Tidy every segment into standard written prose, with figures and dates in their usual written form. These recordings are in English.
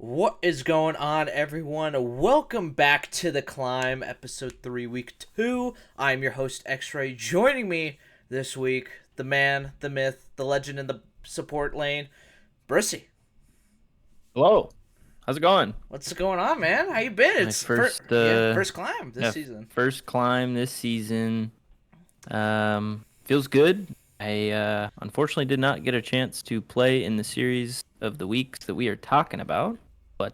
What is going on, everyone? Welcome back to The Climb, Episode 3, Week 2. I'm your host, XRAY. Joining me this week, the man, the myth, the legend in the support lane, Brissy. Hello. How's it going? What's going on, man? How you been? My It's first first climb this season. first climb this season. Feels good. I unfortunately did not get a chance to play in the series of the weeks that we are talking about, but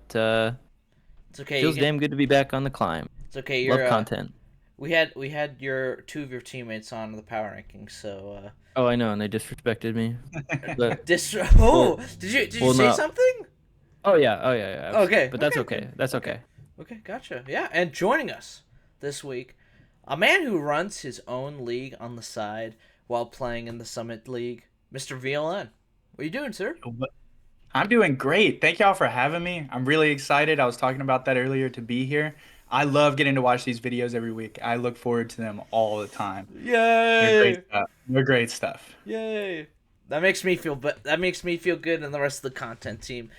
It's okay. feels damn good to be back on the climb. It's okay. Love content. We had your two of your teammates on the power rankings, so Oh, I know, and they disrespected me. But did you say no. something? Oh yeah. Okay. But that's okay. okay. That's okay. Okay, gotcha. Yeah, and joining us this week, a man who runs his own league on the side while playing in the Summit League, Mr. VLN. What are you doing, sir? I'm doing great. Thank y'all for having me. I'm really excited. I was talking about that earlier to be here. I love getting to watch these videos every week. I look forward to them all the time. They're Yay! great stuff. They're great stuff. Yay! That makes me feel good, and the rest of the content team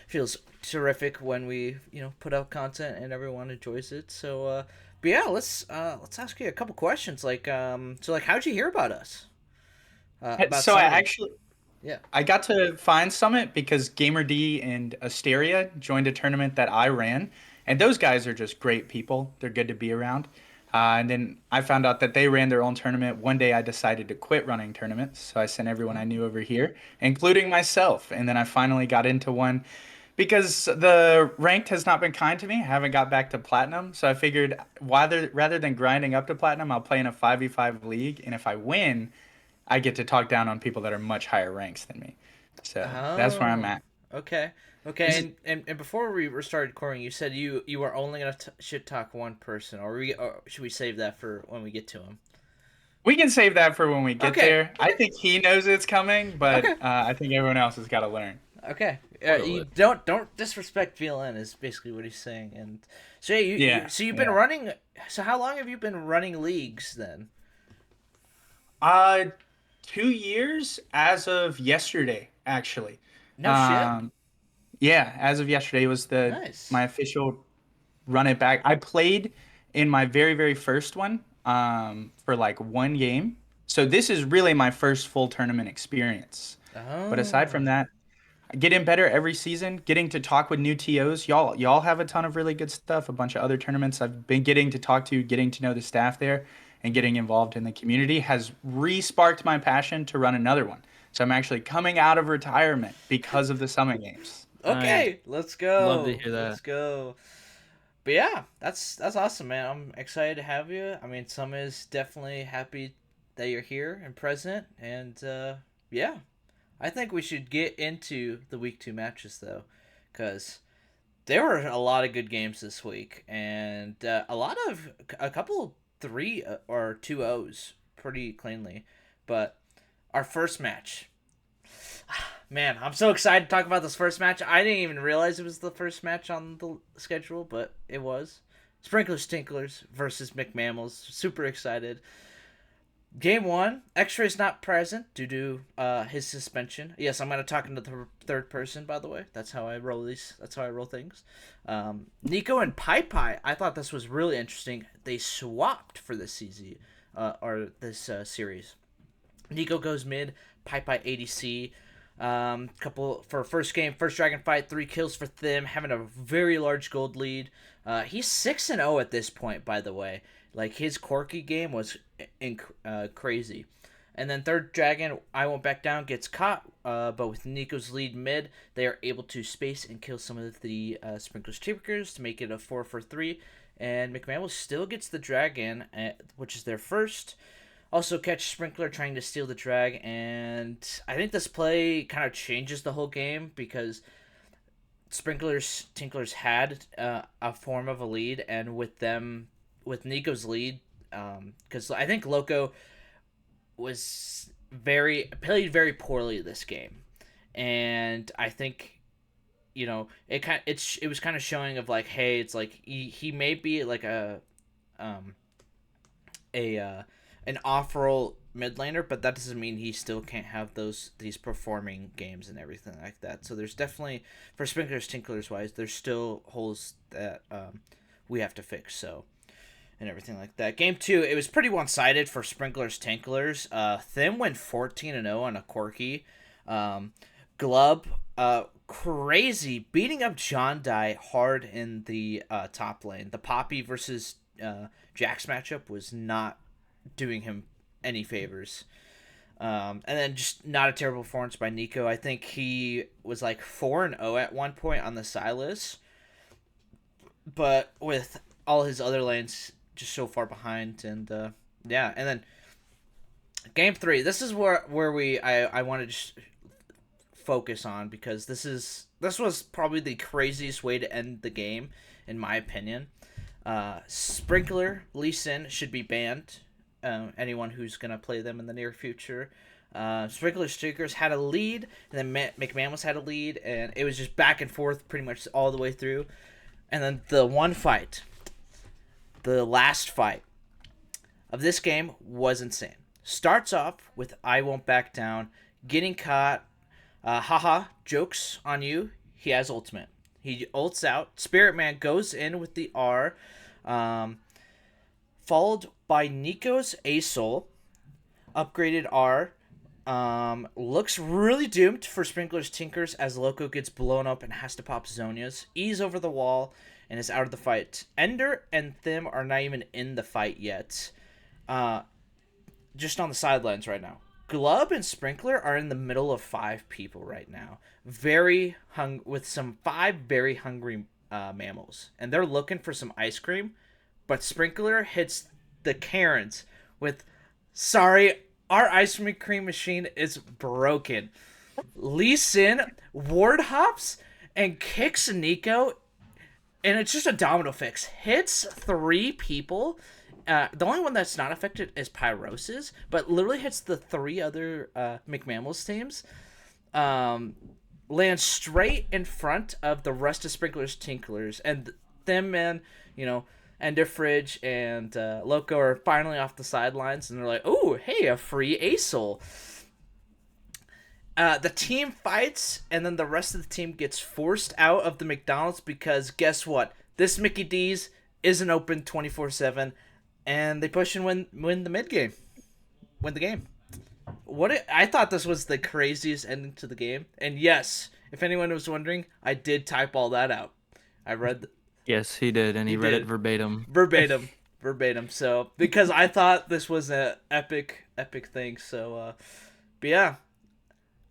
feels terrific when we put out content and everyone enjoys it. So but yeah, let's ask you a couple questions. How'd you hear about us? About So Summit? Yeah. I got to find Summit because GamerD and Asteria joined a tournament that I ran, and those guys are just great people. They're good to be around. And then I found out that they ran their own tournament. One day I decided to quit running tournaments, so I sent everyone I knew over here, including myself. And then I finally got into one because the ranked has not been kind to me. I haven't got back to platinum, so I figured rather than grinding up to platinum, I'll play in a 5v5 league, and if I win, I get to talk down on people that are much higher ranks than me. So that's where I'm Oh. at. Okay. Okay. And before we started recording, you said you were only gonna shit talk one person, or should we save that for when we get to him? We can save that for when we get Okay. there. I think he knows it's coming, but Okay. I think everyone else has got to learn. Okay. Spoil You it. don't disrespect VLN is basically what he's saying. And so yeah, Yeah, you've been yeah. running. So how long have you been running leagues then? Uh, 2 years as of yesterday, actually. No shit. Um, yeah, as of yesterday was the Nice. my official run it back. I played in my very, very first one for like one game. So this is really my first full tournament experience. But aside from Oh. that, getting better every season, getting to talk with new TOs. Y'all have a ton of really good stuff. A bunch of other tournaments I've been getting to talk to, getting to know the staff there, and getting involved in the community has re-sparked my passion to run another one. So I'm actually coming out of retirement because of the Summit Games. Nice. Okay. Let's Love to go. hear Let's that. go. But yeah, that's awesome, man. I'm excited to have you. I mean, some is definitely happy that you're here and present, and yeah, I think we should get into the week 2 matches though, because there were a lot of good games this week, and a couple 3 or 2-0s pretty cleanly. But our first match, man, I'm so excited to talk about this first match. I didn't even realize it was the first match on the schedule, but it was. Sprinklrr Tinklrrs versus McMammals. Super excited. Game 1, X-Ray's not present due to his suspension. Yes, I'm going to talk into the third person, by the way. That's how I roll these. That's how I roll things. Nico and Pai Pai, I thought this was really interesting. They swapped for this season, or this series. Nico goes mid, Pai Pai ADC. Couple for first game, first dragon fight, 3 kills for them, having a very large gold lead. He's 6-0 at this point, by the way. Like his Corky game was crazy. And then third dragon, I won't back down, gets caught. But with Nico's lead mid, they are able to space and kill some of the Sprinklrrs Chipmunks to make it a 4-for-3. And McMammals still gets the dragon, which is their first. Also catch Sprinklrr trying to steal the drag, and I think this play kind of changes the whole game because Tinklrrs had a form of a lead, and with Nico's lead, because I think Loco played very poorly this game, and I think it was kind of showing of like, hey, it's like he may be like um a an off roll mid laner, but that doesn't mean he still can't have these performing games and everything like that. So there's definitely, for Sprinklrrs Tinklrrs wise, there's still holes that we have to fix. So and everything like that. Game 2, it was pretty one-sided for Sprinklrrs Tinklrrs. Thim went 14-0 on a Corki. Glub, crazy, beating up John Dye hard in the top lane. The Poppy versus Jax matchup was not doing him any favors. And then just not a terrible performance by Nico. I think he was like 4-0 at one point on the Silas. But with all his other lanes just so far behind, and yeah, and then game 3. This is where I want to just focus on, because this was probably the craziest way to end the game in my opinion. Sprinklrr Lee Sin should be banned. Anyone who's gonna play them in the near future. Sprinklrr Stickers had a lead, and then McMammals had a lead, and it was just back and forth pretty much all the way through. And then the last fight of this game was insane. Starts off with I Won't Back Down, getting caught. Haha, joke's on you. He has ultimate. He ults out. Spirit Man goes in with the R. Followed by Nico's A-Soul. Upgraded R. Looks really doomed for Sprinklrrs Tinklrrs as Loco gets blown up and has to pop Zonias. Ease over the wall and is out of the fight. Ender and Thim are not even in the fight yet. Just on the sidelines right now. Glub and Sprinklrr are in the middle of 5 people right now. With some 5 very hungry mammals. And they're looking for some ice cream. But Sprinklrr hits the Karens with, sorry, our ice cream machine is broken. Lee Sin ward hops and kicks Nico, and it's just a domino fix. Hits 3 people. The only one that's not affected is Pyrosis, but literally hits the 3 other McMammals teams. Lands straight in front of the rest of Sprinklrrs Tinklrrs, and them, man, Ender Fridge and Loco are finally off the sidelines, and they're like, "Oh, hey, a free A-Soul." The team fights, and then the rest of the team gets forced out of the McDonald's because guess what? This Mickey D's isn't open 24/7, and they push and win the mid game, win the game. I thought this was the craziest ending to the game, and yes, if anyone was wondering, I did type all that out. I read. Yes, he did, and he read it verbatim. Verbatim. So because I thought this was an epic thing. So, but yeah.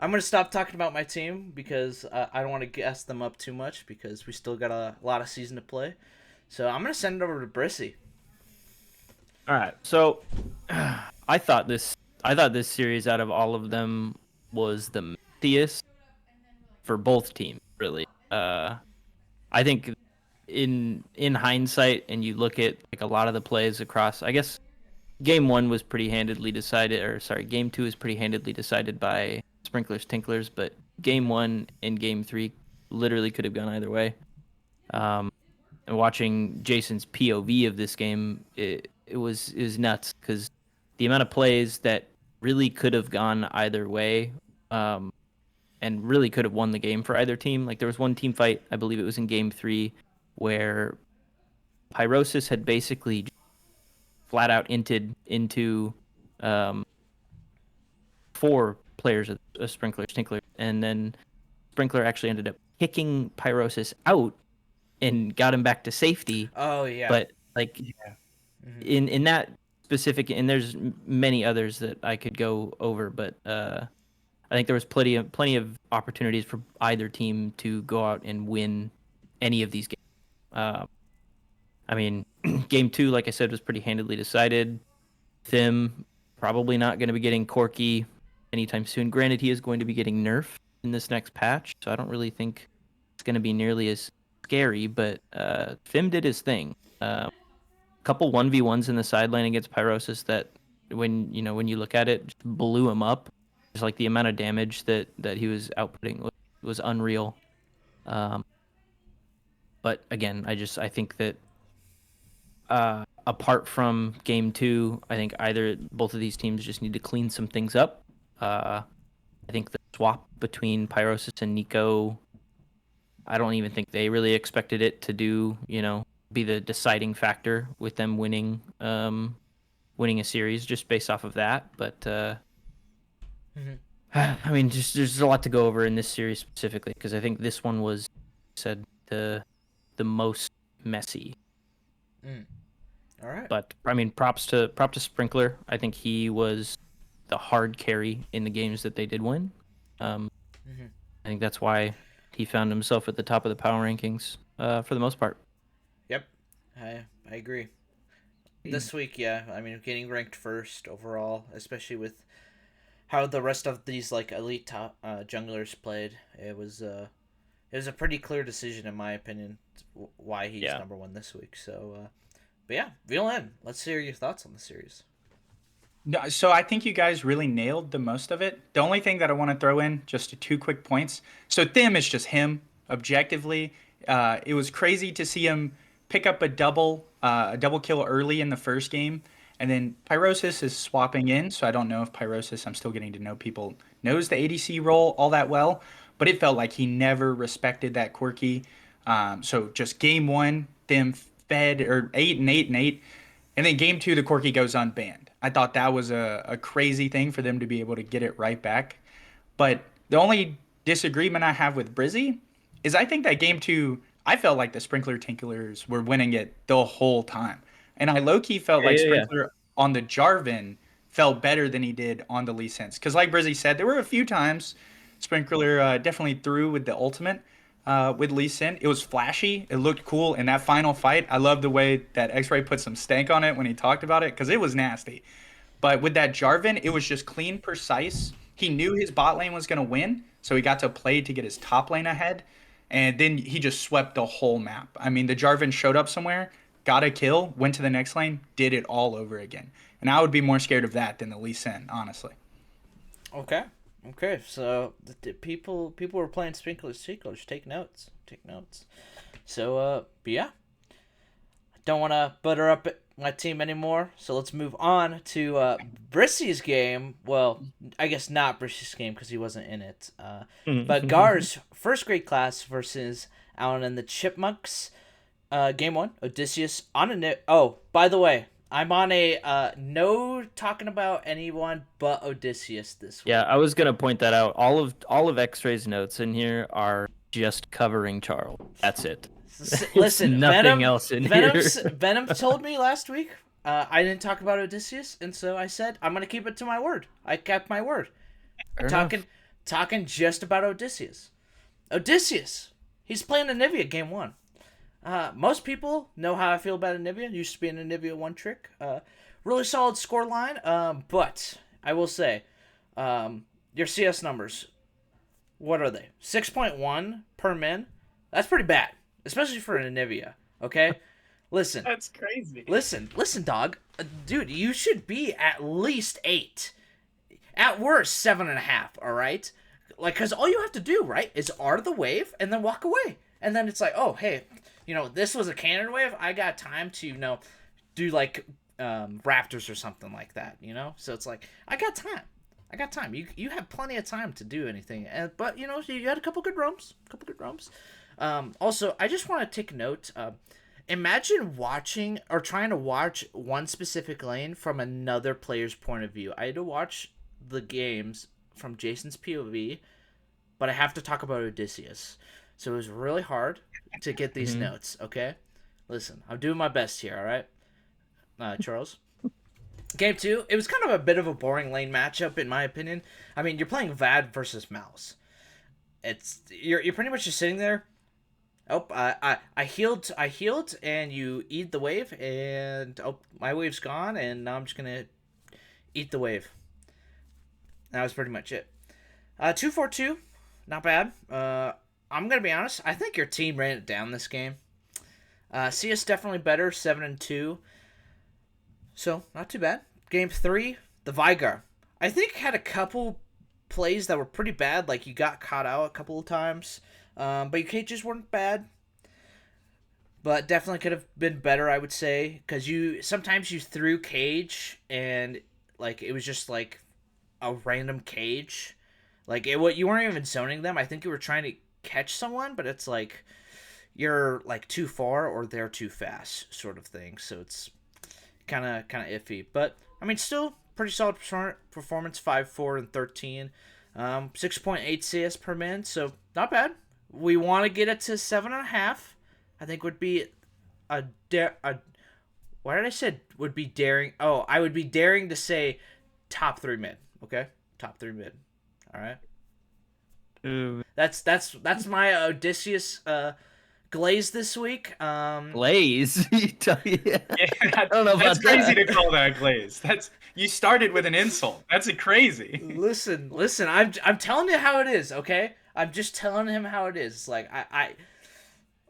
I'm going to stop talking about my team because I don't want to gas them up too much because we still got a lot of season to play. So I'm going to send it over to Brissy. All right. So I thought this series out of all of them was the messiest for both teams, really. I think in hindsight, and you look at like a lot of the plays across, I guess game 1 was pretty handedly decided, game 2 is pretty handedly decided by Sprinklrrs Tinklrrs, but game 1 and game 3 literally could have gone either way. And watching Jason's POV of this game, it was nuts because the amount of plays that really could have gone either way, and really could have won the game for either team. Like there was one team fight, I believe it was in game 3, where Pyrosis had basically flat out inted into 4 players of Sprinklrrs Tinklrrs, and then Sprinklrr actually ended up kicking Pyrosis out and got him back to safety. Oh yeah. But like in that specific, and there's many others that I could go over, but I think there was plenty of opportunities for either team to go out and win any of these games. I mean, game 2, like I said, was pretty handedly decided. Thim probably not going to be getting Corki anytime soon. Granted, he is going to be getting nerfed in this next patch, so I don't really think it's going to be nearly as scary, but Thim did his thing. Couple 1v1s in the side lane against Pyrosis that when you look at it, just blew him up. Just like the amount of damage that he was outputting was unreal. But again, I think that apart from game 2, I think both of these teams just need to clean some things up. I think the swap between Pyrosis and Nico, I don't even think they really expected it to be the deciding factor with them winning a series just based off of that. But I mean, just there's a lot to go over in this series specifically because I think this one was said the most messy. All right. But I mean, props to Sprinklrr. I think he was the hard carry in the games that they did win. I think that's why he found himself at the top of the power rankings for the most part. Yep, I agree. This week, yeah, I mean, getting ranked first overall, especially with how the rest of these like elite top junglers played, it was a pretty clear decision in my opinion why he's number 1 this week. So, but yeah, VLN, let's hear your thoughts on the series. No, so I think you guys really nailed the most of it. The only thing that I want to throw in, just 2 quick points. So Thim is just him, objectively. It was crazy to see him pick up a double kill early in the first game. And then Pyrosis is swapping in, so I don't know if Pyrosis, I'm still getting to know people, knows the ADC role all that well. But it felt like he never respected that quirky. So just game 1, Thim fed, or 8 and 8 and 8. And then game 2, the quirky goes unbanned. I thought that was a crazy thing for them to be able to get it right back. But the only disagreement I have with Brizzy is I think that game 2, I felt like the Tinklrrs were winning it the whole time. And I low-key felt like Sprinklrr on the Jarvan felt better than he did on the Lee Sin. Because like Brizzy said, there were a few times Sprinklrr definitely threw with the ultimate with Lee Sin. It was flashy. It looked cool. In that final fight, I love the way that XRAY put some stank on it when he talked about it because it was nasty. But with that Jarvan, it was just clean, precise. He knew his bot lane was going to win, so he got to play to get his top lane ahead. And then he just swept the whole map. I mean, the Jarvan showed up somewhere, got a kill, went to the next lane, did it all over again. And I would be more scared of that than the Lee Sin, honestly. Okay. So the people were playing Sprinklrrs. Take notes. So but yeah, I don't want to butter up my team anymore. So let's move on to Brissy's game. Well, I guess not Brissy's game because he wasn't in it. But Gawr's first grade class versus Alan and the Chipmunks. Game 1, Odysseus on a Oh, by the way, I'm on a no talking about anyone but Odysseus this week. Yeah, I was gonna point that out. All of X-Ray's notes in here are just covering Charles. That's it. Listen, nothing else in here. Venom told me last week I didn't talk about Odysseus, and so I said I'm gonna keep it to my word. I kept my word. Talking just about Odysseus. Odysseus, he's playing Anivia game 1. Most people know how I feel about Anivia. Used to be an Anivia one trick. Really solid score line. But I will say, your CS numbers, what are they? 6.1 per min. That's pretty bad, especially for an Anivia. Okay, listen. That's crazy. Listen, dog. Dude, you should be at least 8. At worst, 7.5. All right, like, cause all you have to do, right, is R the wave and then walk away, and then it's like, oh hey. This was a cannon wave. I got time to, do like Raptors or something like that, So it's like, I got time. You have plenty of time to do anything. But, you had a couple good roams. Also, I just want to take note. Imagine watching or trying to watch one specific lane from another player's point of view. I had to watch the games from Jason's POV, but I have to talk about Odysseus. So it was really hard to get these notes, okay? Listen, I'm doing my best here, all right? Charles? Game 2, it was kind of a bit of a boring lane matchup, in my opinion. I mean, you're playing Vad versus Mouse. You're pretty much just sitting there. Oh, I healed, and you eat the wave, and my wave's gone, and now I'm just going to eat the wave. That was pretty much it. 2-4-2, not bad. I'm going to be honest. I think your team ran it down this game. CS definitely better, 7-2. So, not too bad. Game 3, the Veigar. I think had a couple plays that were pretty bad. Like, you got caught out a couple of times. But your cages weren't bad. but definitely could have been better, I would say, because you sometimes you threw cage and like it was just like a random cage, like it what you weren't even zoning them. I think you were trying to catch someone, but it's like you're like too far or they're too fast, sort of thing. So it's kind of iffy, but I mean, still pretty solid performance. 5-4 and 13, 6.8 CS per min, so not bad. We want to get it to 7.5. I think would be a what did I say would be daring? Oh, I would be daring to say top three mid. Okay, top three mid. All right. That's my Odysseus Glaze this week. Glaze. Yeah, I don't know that's about crazy that. to call that Glaze. That's you started with an insult. That's crazy. Listen. I'm telling you how it is. Okay, I'm just telling him how it is. It's like I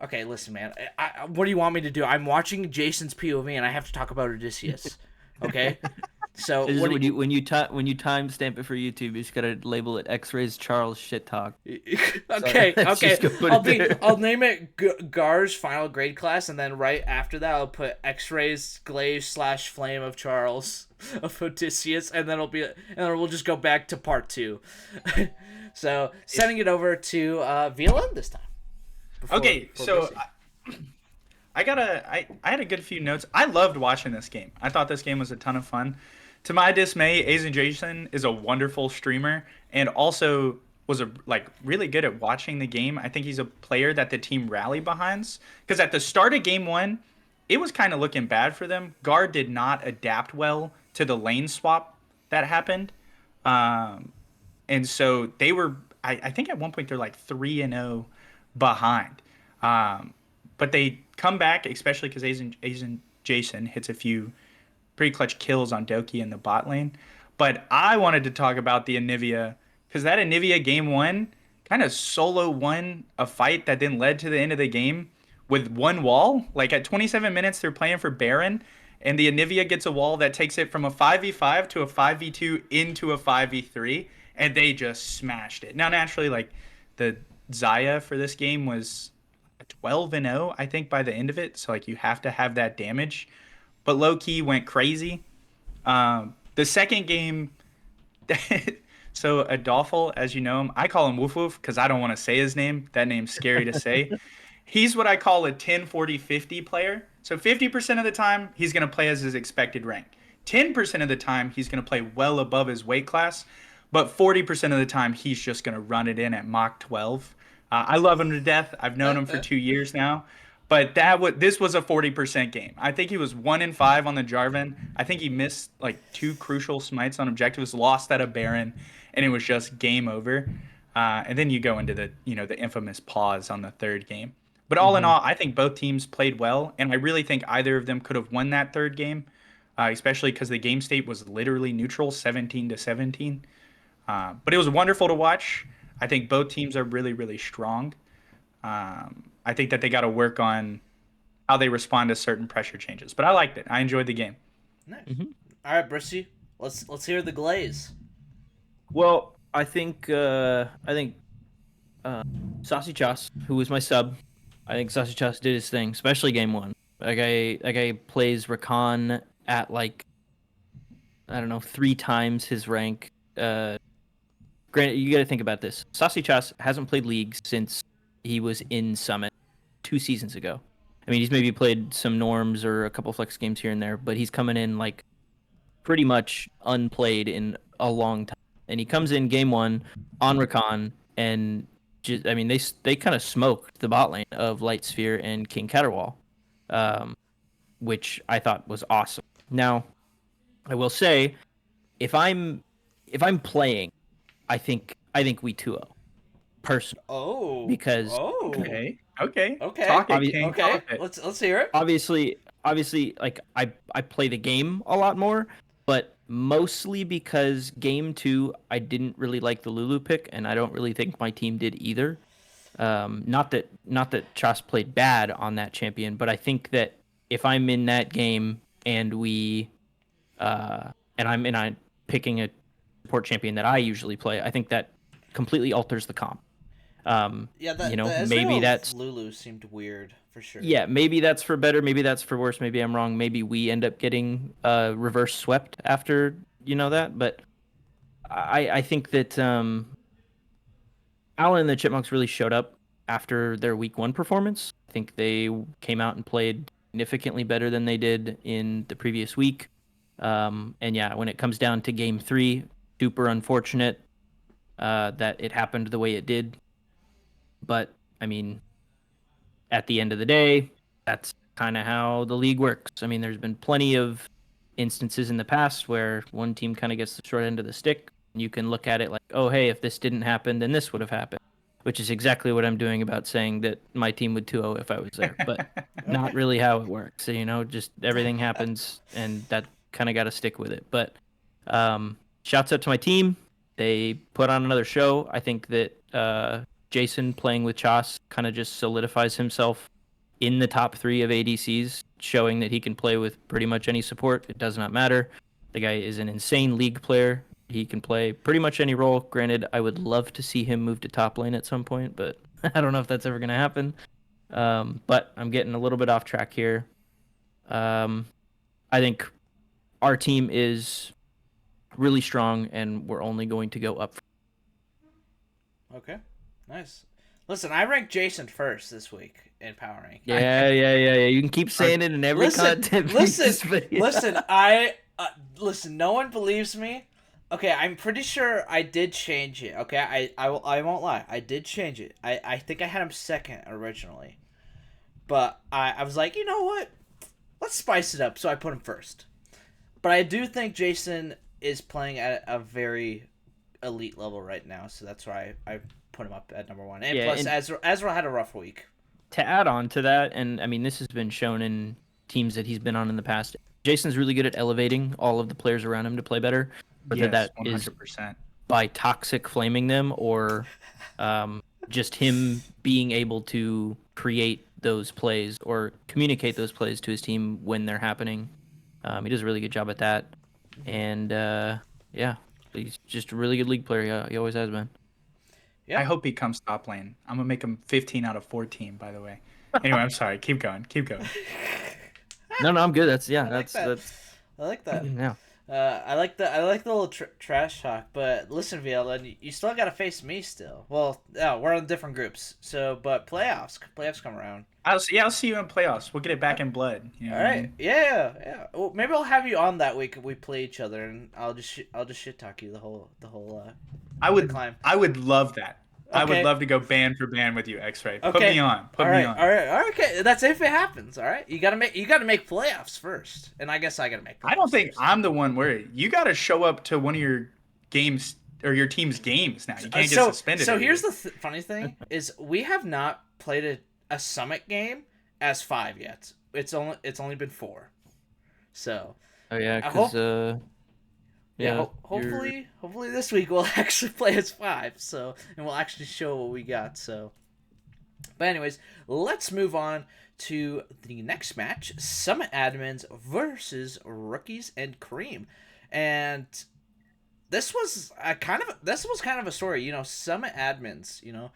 okay, listen, man. What do you want me to do? I'm watching Jason's POV, and I have to talk about Odysseus. Okay, so This is what? when you timestamp it for YouTube, you just gotta label it X-Rays Charles shit talk. Okay, let's okay. just go put it there. I'll name it Gawr's final grade class, and then right after that, I'll put X-Rays Glaze / Flame of Charles of Odysseus, and then we'll just go back to part 2. So sending it over to VLN this time. Okay, so Bessie. I had a good few notes. I loved watching this game. I thought this game was a ton of fun. To my dismay, Asian Jason is a wonderful streamer and also was really good at watching the game. I think he's a player that the team rally behind because at the start of game 1, it was kind of looking bad for them. Gawr did not adapt well to the lane swap that happened. And so they were I think at one point they're like 3-0 behind. But they come back, especially because Asian Jason hits a few pretty clutch kills on Doki in the bot lane. But I wanted to talk about the Anivia, because that Anivia game 1 kind of solo won a fight that then led to the end of the game with one wall. Like at 27 minutes, they're playing for Baron, and the Anivia gets a wall that takes it from a 5v5 to a 5v2 into a 5v3, and they just smashed it. Now, naturally, like the Xayah for this game was 12-0, I think, by the end of it. So like you have to have that damage, but low key went crazy. The second game, so Adolfo, as you know him, I call him Woof Woof because I don't want to say his name. That name's scary to say. He's what I call a 10-40-50 player. So 50% of the time he's gonna play as his expected rank. 10% of the time he's gonna play well above his weight class, but 40% of the time he's just gonna run it in at Mach 12. I love him to death. I've known him for 2 years now, but this was a 40% game. I think he was 1-5 on the Jarvan. I think he missed like 2 crucial smites on objectives, lost at a Baron, and it was just game over. And then you go into the infamous pause on the third game. But all in all, I think both teams played well, and I really think either of them could have won that third game, especially because the game state was literally neutral, 17-17. But it was wonderful to watch. I think both teams are really, really strong. I think that they got to work on how they respond to certain pressure changes. But I liked it. I enjoyed the game. Nice. All right, Brissy, let's hear the Glaze. Well, I think Saucy Chas, who was my sub, I think Saucy Chas did his thing, especially game 1. That guy plays Rakan at like, I don't know, 3 times his rank. Granted, you got to think about this. Saucy Chas hasn't played League since he was in Summit 2 seasons ago. I mean, he's maybe played some norms or a couple flex games here and there, but he's coming in like pretty much unplayed in a long time. And he comes in game 1 on Rakan, and just, I mean, they kind of smoked the bot lane of Light Sphere and King Caterwall, which I thought was awesome. Now, I will say, if I'm playing, I think we 2-0 personally. Oh, because Okay. Talk it, King. Okay. Talk it. Let's hear it. Obviously, like I play the game a lot more, but mostly because game 2 I didn't really like the Lulu pick, and I don't really think my team did either. Not that Chas played bad on that champion, but I think that if I'm in that game and I'm picking a support champion that I usually play, I think that completely alters the comp. Yeah, You the know, maybe Ezreal that's Lulu seemed weird for sure. yeah, maybe that's for better, maybe that's for worse, maybe I'm wrong, maybe we end up getting reverse swept after that, but I think that Alan and the Chipmunks really showed up after their week 1 performance. I think they came out and played significantly better than they did in the previous week. And yeah, when it comes down to game 3, super unfortunate that it happened the way it did. But I mean, at the end of the day, that's kind of how the league works. I mean, there's been plenty of instances in the past where one team kind of gets the short end of the stick. And you can look at it like, oh, hey, if this didn't happen, then this would have happened, which is exactly what I'm doing about saying that my team would 2-0 if I was there. But not Okay. really how it works. So, just everything happens, and that kind of got to stick with it. But shouts out to my team. They put on another show. I think that Jason playing with Chas kind of just solidifies himself in the top 3 of ADCs, showing that he can play with pretty much any support. It does not matter. The guy is an insane league player. He can play pretty much any role. Granted, I would love to see him move to top lane at some point, but I don't know if that's ever going to happen. But I'm getting a little bit off track here. I think our team is really strong, and we're only going to go up. Okay. Nice. Listen, I ranked Jason first this week in Power Rank. Yeah. You can keep saying it in every content piece, but yeah. Listen. No one believes me. Okay, I'm pretty sure I did change it. Okay, I won't lie. I did change it. I think I had him second originally, but I was like, you know what? Let's spice it up. So I put him first. But I do think Jason is playing at a very elite level right now, so that's why I put him up at number 1. And plus, Ezreal had a rough week. To add on to that, and I mean, this has been shown in teams that he's been on in the past, Jason's really good at elevating all of the players around him to play better. Whether that 100%. is by toxic flaming them or just him being able to create those plays or communicate those plays to his team when they're happening. He does a really good job at that. And yeah, he's just a really good league player. Yeah, he always has been. Yeah. I hope he comes top lane. I'm going to make him 15 out of 14, by the way. Anyway, I'm sorry. Keep going. No, I'm good. That's I like that. Yeah. I like the little trash talk, but listen, Viola, you still got to face me still. Well, yeah, we're on different groups, but playoffs come around. I'll see you in playoffs. We'll get it back in blood. You know all right, yeah. Well, maybe I'll have you on that week if we play each other, and I'll just shit talk you the whole. I would climb. I would love that. Okay. I would love to go band for band with you, XRAY. Put Okay. me on. All right. Okay, that's if it happens. All right, you gotta make playoffs first, and I guess I gotta make. I don't think first. I'm the one worried. You got to show up to one of your games or your team's games now. You can't get suspended. So here's the funny thing: is we have not played a Summit game as 5 yet. It's only been 4. So. Oh yeah, because hopefully this week we'll actually play as 5. So, and we'll actually show what we got. So, but anyways, let's move on to the next match: Summit Admins versus Rookies and Cream, and this was kind of a story. Summit Admins,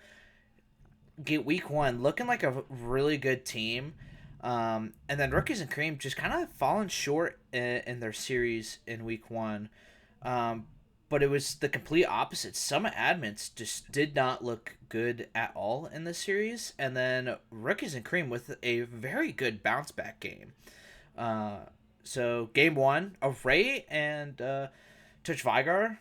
get week 1 looking like a really good team. And then Rookies and Cream just kind of fallen short in their series in week 1. But it was the complete opposite. Summit Admins just did not look good at all in this series. And then Rookies and Cream with a very good bounce back game. So game 1, XRAY and Touch Vigar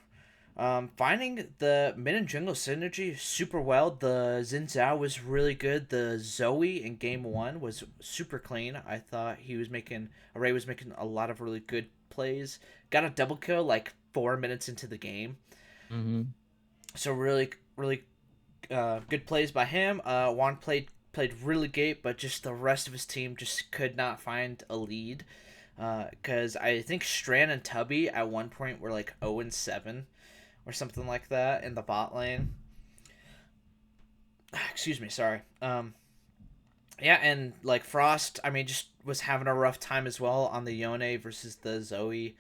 finding the mid and jungle synergy super well. The Xin Zhao was really good. The Zoe in game 1 was super clean. I thought XRAY was making a lot of really good plays. Got a double kill like 4 minutes into the game. Mm-hmm. So really good plays by him. Juan played really great, but just the rest of his team just could not find a lead. Because I think Strand and Tubby at one point were like 0-7 or something like that in the bot lane. Excuse me, sorry. Yeah, and like Frost, I mean, just was having a rough time as well on the Yone versus the Zoe.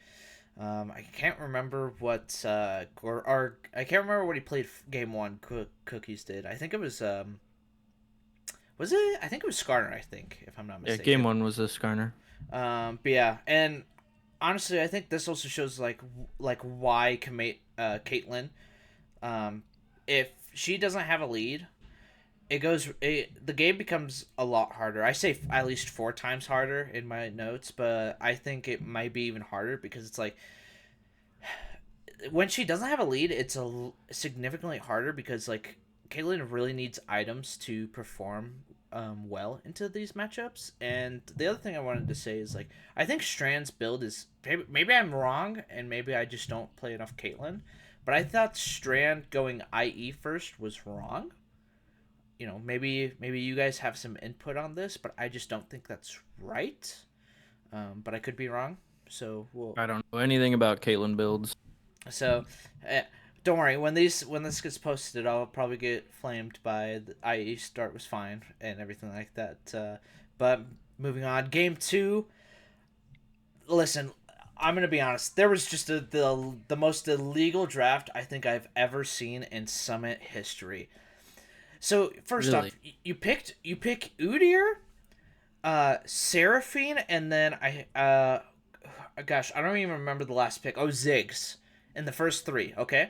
I can't remember what or I can't remember what he played game one. Cookies did. I think it was it? I think it was Skarner. I think if I'm not Yeah, mistaken. game one was a Skarner. But yeah, and honestly, I think this also shows why Caitlyn, if she doesn't have a lead, the game becomes a lot harder. I say at least 4 times harder in my notes, but I think it might be even harder because it's like when she doesn't have a lead, it's significantly harder because like Caitlyn really needs items to perform well into these matchups. And the other thing I wanted to say is like I think Strand's build is maybe I'm wrong and maybe I just don't play enough Caitlyn, but I thought Strand going IE first was wrong. You know, maybe you guys have some input on this, but I just don't think that's right. But I could be wrong. So I don't know anything about Caitlyn builds. So, don't worry. When this gets posted, I'll probably get flamed by the IE start was fine and everything like that. But moving on, game two. Listen, I'm gonna be honest. There was just the most illegal draft I think I've ever seen in Summit history. So first Really? off, you pick Udyr, Seraphine, and then gosh, I don't even remember the last pick. Oh, Ziggs in the first three. Okay,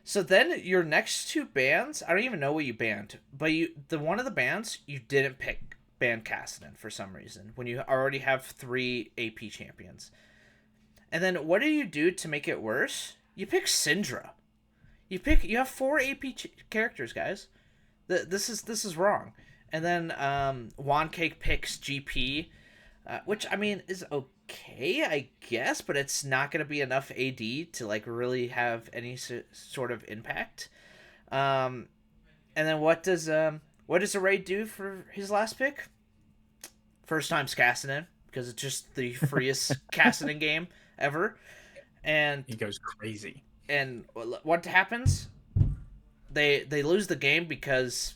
so then your next two bans, I don't even know what you banned, but the one of the bans you didn't ban Cassidy for some reason when you already have 3 AP champions. And then what do you do to make it worse? You pick Syndra. You have 4 AP characters, guys. This is wrong. And then Cake picks GP, which I mean is okay, I guess, but it's not going to be enough AD to like really have any sort of impact. And then what does XRAY do for his last pick? First time's Cassidy because it's just the freest Cassidy game ever, and He goes crazy. And what happens? They lose the game because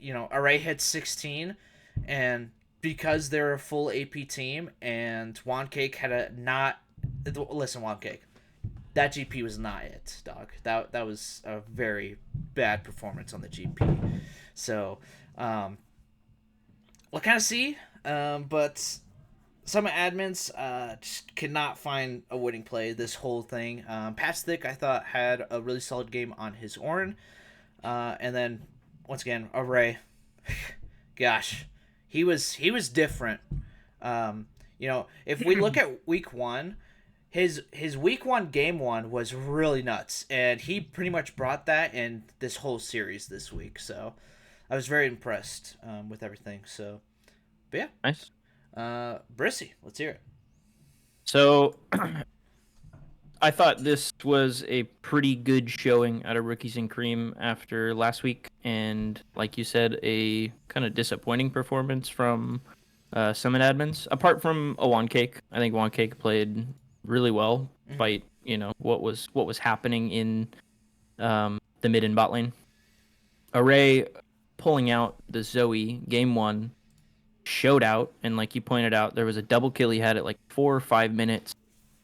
XRAY hits 16, and because they're a full AP team, and Cake had a not listen Cake. That GP was not it, dog. That was a very bad performance on the GP. So, we'll kind of see. But some admins just could not find a winning play this whole thing. Patstick, I thought, had a really solid game on his Ornn. And then, once again, XRAY. Gosh, he was different. If we look at week one, his week one game one was really nuts, and he pretty much brought that in this whole series this week. So I was very impressed with everything. So, but yeah, Nice. Brissy, let's hear it. So I thought this was a pretty good showing out of Rookies and Cream after last week, and like you said, a kind of disappointing performance from Summit admins. Apart from a Cake, I think Cake played really well, despite what was happening in the mid and bot lane. XRAY pulling out the Zoe game one showed out, and like you pointed out, there was a double kill he had at like 4 or 5 minutes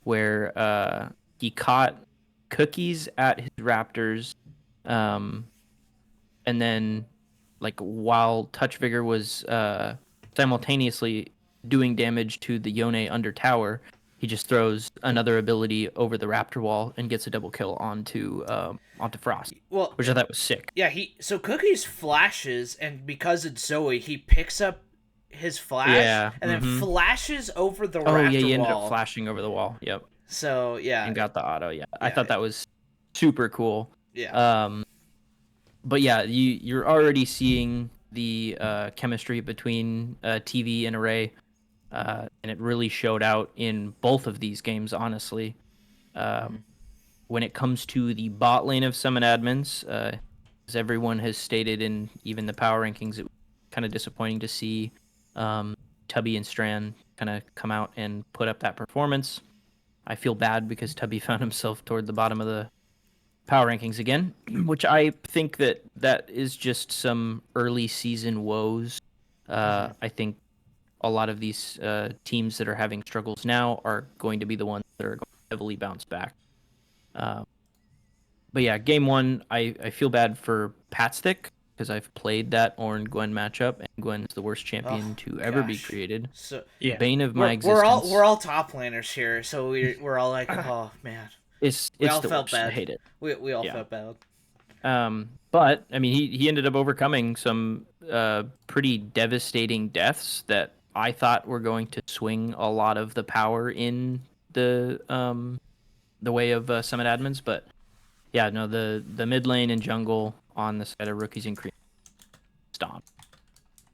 where he caught Cookies at his Raptors, and then like while Touch Vigor was simultaneously doing damage to the Yone under tower, he just throws another ability over the Raptor wall and gets a double kill onto Frost, which I thought was sick. Yeah, so Cookies flashes, and because it's Zoe, he picks up his flash and then flashes over the Raptor wall. Oh yeah, he ended up flashing over the wall. Yep. So yeah, and got the auto. Yeah, I thought that was super cool. Yeah. But yeah, you're already seeing the chemistry between TV and XRAY, and it really showed out in both of these games. Honestly, when it comes to the bot lane of Summon admins, as everyone has stated in even the power rankings, it was kind of disappointing to see Tubby and Strand kind of come out and put up that performance. I feel bad because Tubby found himself toward the bottom of the power rankings again, which I think that is just some early season woes. I think a lot of these teams that are having struggles now are going to be the ones that are going heavily bounced back. But yeah, game one, I feel bad for Patstick because I've played that Ornn Gwen matchup, and Gwen is the worst champion to ever be created. So Yeah. Bane of my we're existence. all top laners here, so we're all like, oh man, It's we all the felt worst. bad. I hate it. We all Yeah. felt bad. But I mean, he ended up overcoming some pretty devastating deaths that I thought were going to swing a lot of the power in the way of Summit admins. But yeah, no, the mid lane and jungle on the side of rookies and cream stomp.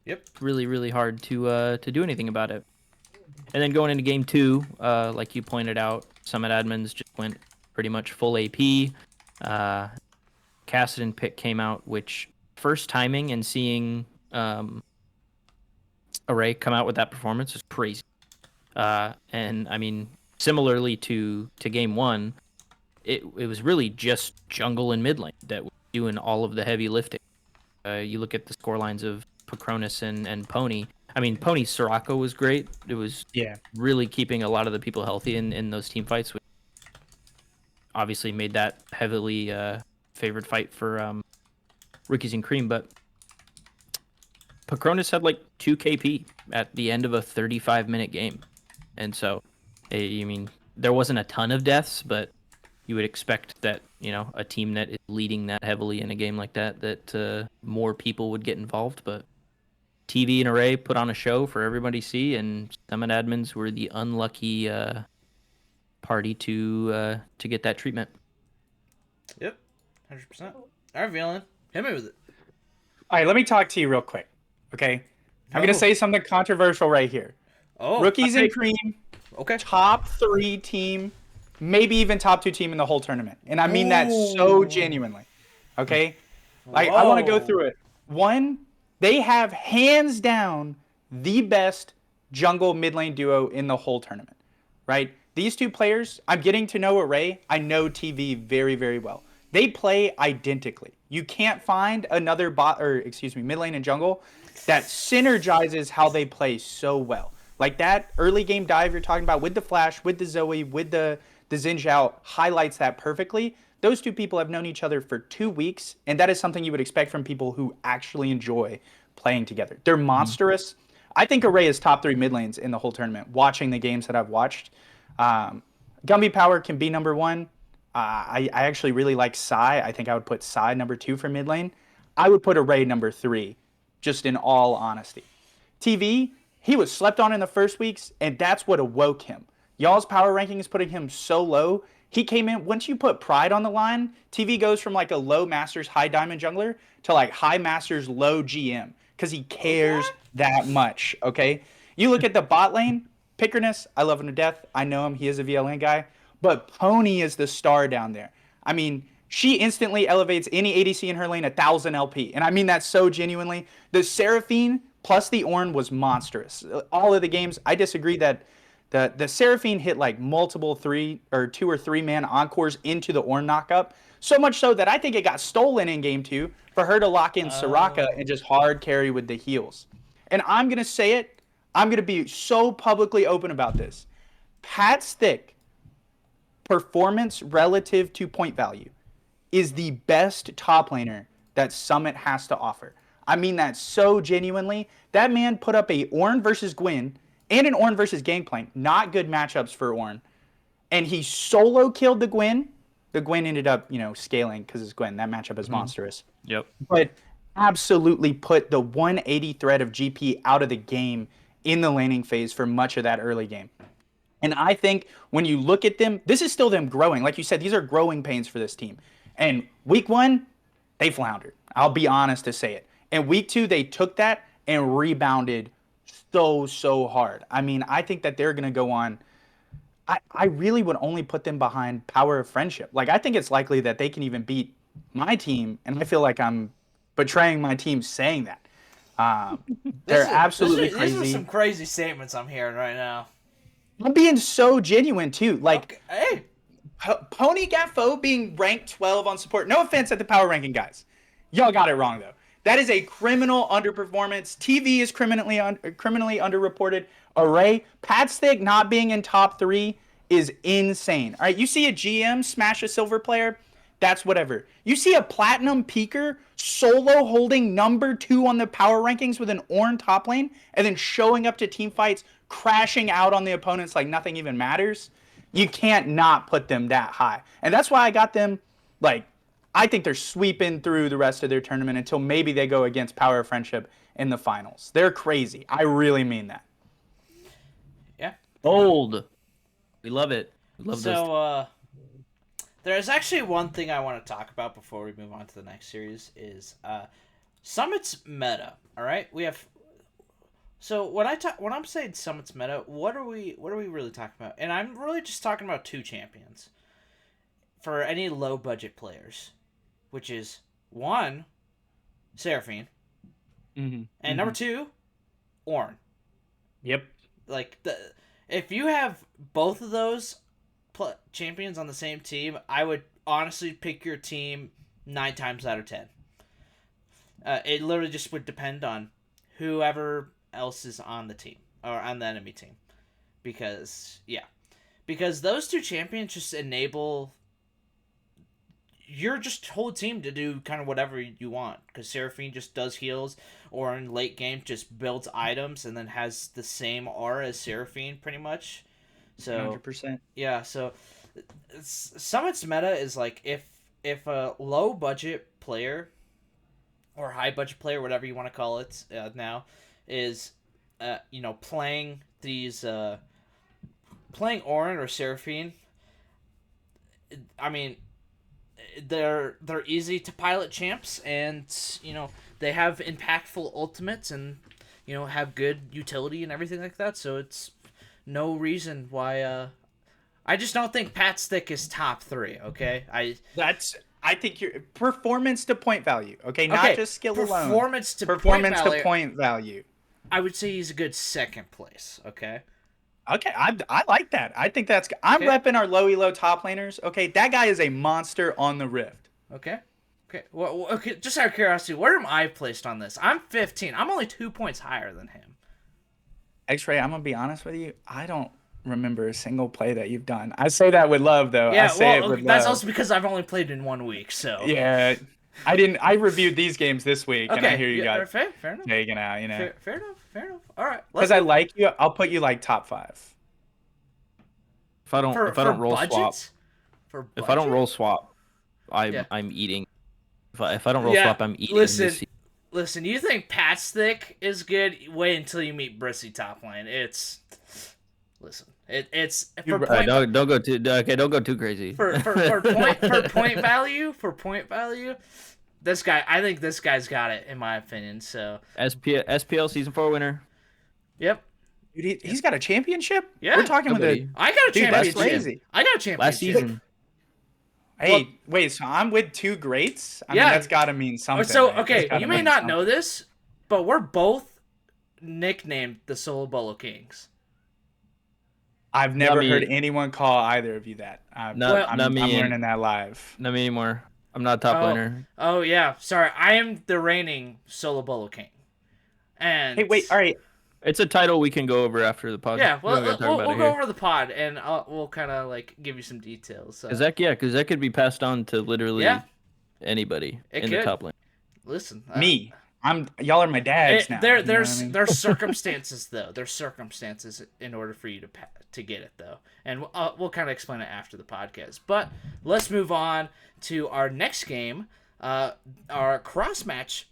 Yep. Really, really hard to do anything about it. And then going into game two, like you pointed out, Summit admins just went pretty much full AP. Kassadin pick came out, which first timing and seeing XRAY come out with that performance is crazy. And I mean, similarly to game one, it was really just jungle and mid lane that was doing all of the heavy lifting. You look at the score lines of Pocronus and Pony. I mean, Pony's Soraka was great. It was really keeping a lot of the people healthy in those team fights, which obviously made that heavily favored fight for rookies and cream. But Pocronus had like 2 KP at the end of a 35-minute game. And so, I mean, there wasn't a ton of deaths, but you would expect that, you know, a team that is leading that heavily in a game like that more people would get involved. But TV and Array put on a show for everybody to see, and Summit admins were the unlucky party to get that treatment. Yep, 100%. All right, Villain, hit me with it. All right, let me talk to you real quick, okay? I'm going to say something controversial right here. Oh, Rookies and cream, top 3 team, maybe even top 2 team in the whole tournament. And I mean that so genuinely, okay? Like, I want to go through it. 1, they have hands down the best jungle mid lane duo in the whole tournament, right? These 2 players, I'm getting to know Array. I know TV very, very well. They play identically. You can't find another mid lane and jungle that synergizes how they play so well. Like that early game dive you're talking about with the Flash, with the Zoe, with the Xin Zhao highlights that perfectly. Those 2 people have known each other for 2 weeks, and that is something you would expect from people who actually enjoy playing together. They're monstrous. I think Array is top 3 mid lanes in the whole tournament, watching the games that I've watched. Gumby Power can be number 1. I actually really like Psy. I think I would put Psy number 2 for mid lane. I would put Array number 3, just in all honesty. TV, he was slept on in the first weeks, and that's what awoke him. Y'all's power ranking is putting him so low. He came in, once you put Pride on the line, TV goes from like a low Masters, high Diamond jungler to like high Masters, low GM, because he cares that much, okay? You look at the bot lane, Pickerness, I love him to death. I know him, he is a VLN guy. But Pony is the star down there. I mean, she instantly elevates any ADC in her lane 1,000 LP. And I mean that so genuinely. The Seraphine plus the Ornn was monstrous. All of the games, I disagree that the Seraphine hit like multiple 2 or 3 man encores into the Ornn knockup. So much so that I think it got stolen in game 2 for her to lock in Soraka and just hard carry with the heals. And I'm going to say it. I'm going to be so publicly open about this. Patstick, performance relative to point value, is the best top laner that Summit has to offer. I mean that so genuinely. That man put up a Ornn versus Gwen and an Ornn versus Gangplank. Not good matchups for Ornn. And he solo killed the Gwen. The Gwen ended up, you know, scaling because it's Gwen. That matchup is monstrous. Yep. But absolutely put the 180 threat of GP out of the game in the laning phase for much of that early game. And I think when you look at them, this is still them growing. Like you said, these are growing pains for this team. And week 1, they floundered. I'll be honest to say it. And week 2, they took that and rebounded so hard. I mean, I think that they're going to go on. I really would only put them behind Power of Friendship. Like, I think it's likely that they can even beat my team. And I feel like I'm betraying my team saying that. They're absolutely crazy. These are some crazy statements I'm hearing right now. I'm being so genuine, too. Like, okay. Hey. Pony Gaffo being ranked 12 on support. No offense at the power ranking guys. Y'all got it wrong, though. That is a criminal underperformance. TV is criminally underreported. Array, Patstick not being in top 3 is insane. All right, you see a GM smash a silver player, that's whatever. You see a platinum peaker solo holding number 2 on the power rankings with an Ornn top lane, and then showing up to team fights, crashing out on the opponents like nothing even matters. You can't not put them that high. And that's why I got them, like, I think they're sweeping through the rest of their tournament until maybe they go against Power of Friendship in the finals. They're crazy. I really mean that. Yeah. Bold. We love it. We love those. So, there's actually one thing I want to talk about before we move on to the next series is Summit's meta. All right, we have. So when I'm saying Summit's meta, what are we really talking about? And I'm really just talking about 2 champions for any low budget players, which is 1, Seraphine, and number 2, Ornn. Yep. Like if you have both of those champions on the same team, I would honestly pick your team 9 times out of 10. It literally just would depend on whoever else is on the team or on the enemy team, because those 2 champions just enable your just whole team to do kind of whatever you want, because Seraphine just does heals, or in late game just builds items and then has the same aura as Seraphine pretty much. So 100%. Yeah, so Summit's meta is like if a low budget player or high budget player, whatever you want to call it now, is playing these playing Ornn or Seraphine. I mean, they're easy to pilot champs, and they have impactful ultimates, and have good utility and everything like that. So it's no reason why. I just don't think Pat Stick is top 3. Okay, I think your performance to point value. Okay, not just skill alone. Performance to point value. I would say he's a good 2nd place. Okay. Okay, I like that. I think that's. I'm repping our low elo top laners. Okay, that guy is a monster on the Rift. Okay. Well, okay. Just out of curiosity, where am I placed on this? I'm 15. I'm only 2 points higher than him. XRAY, I'm gonna be honest with you. I don't remember a single play that you've done. I say that with love, though. Yeah, I say it with that's love. also because I've only played in 1 week. So yeah, I didn't. I reviewed these games this week, and I hear you got fair enough. taken out. Fair enough. All right. Because I like you, I'll put you like top 5. If I don't roll swap, if I don't roll swap, I'm eating. If I don't roll swap, I'm eating. Listen. You think Pat Stick is good? Wait until you meet Brissy top lane. It's for point. Don't go too crazy. For point value. This guy, I think this guy's got it, in my opinion. So SPL season 4 winner. Yep. Dude, he's got a championship? Yeah. We're talking with a... I got a championship. That's crazy. I got a championship. Last season. Hey, wait, so I'm with 2 greats? I mean, that's got to mean something. So, okay, you may not know this, but we're both nicknamed the Solo Bolo Kings. I've never heard anyone call either of you that. I'm learning that live. Not me anymore. I'm not a top laner. Oh, yeah. Sorry. I am the reigning Solo Bolo King. And hey, wait. All right. It's a title we can go over after the pod. Yeah, we'll go over the pod, and we'll kind of like give you some details. Because that could be passed on to literally anybody in the top lane. Listen, me. Y'all are my dads now. There's circumstances though. There's circumstances in order for you to get it though, and we'll kind of explain it after the podcast. But let's move on to our next game, our cross match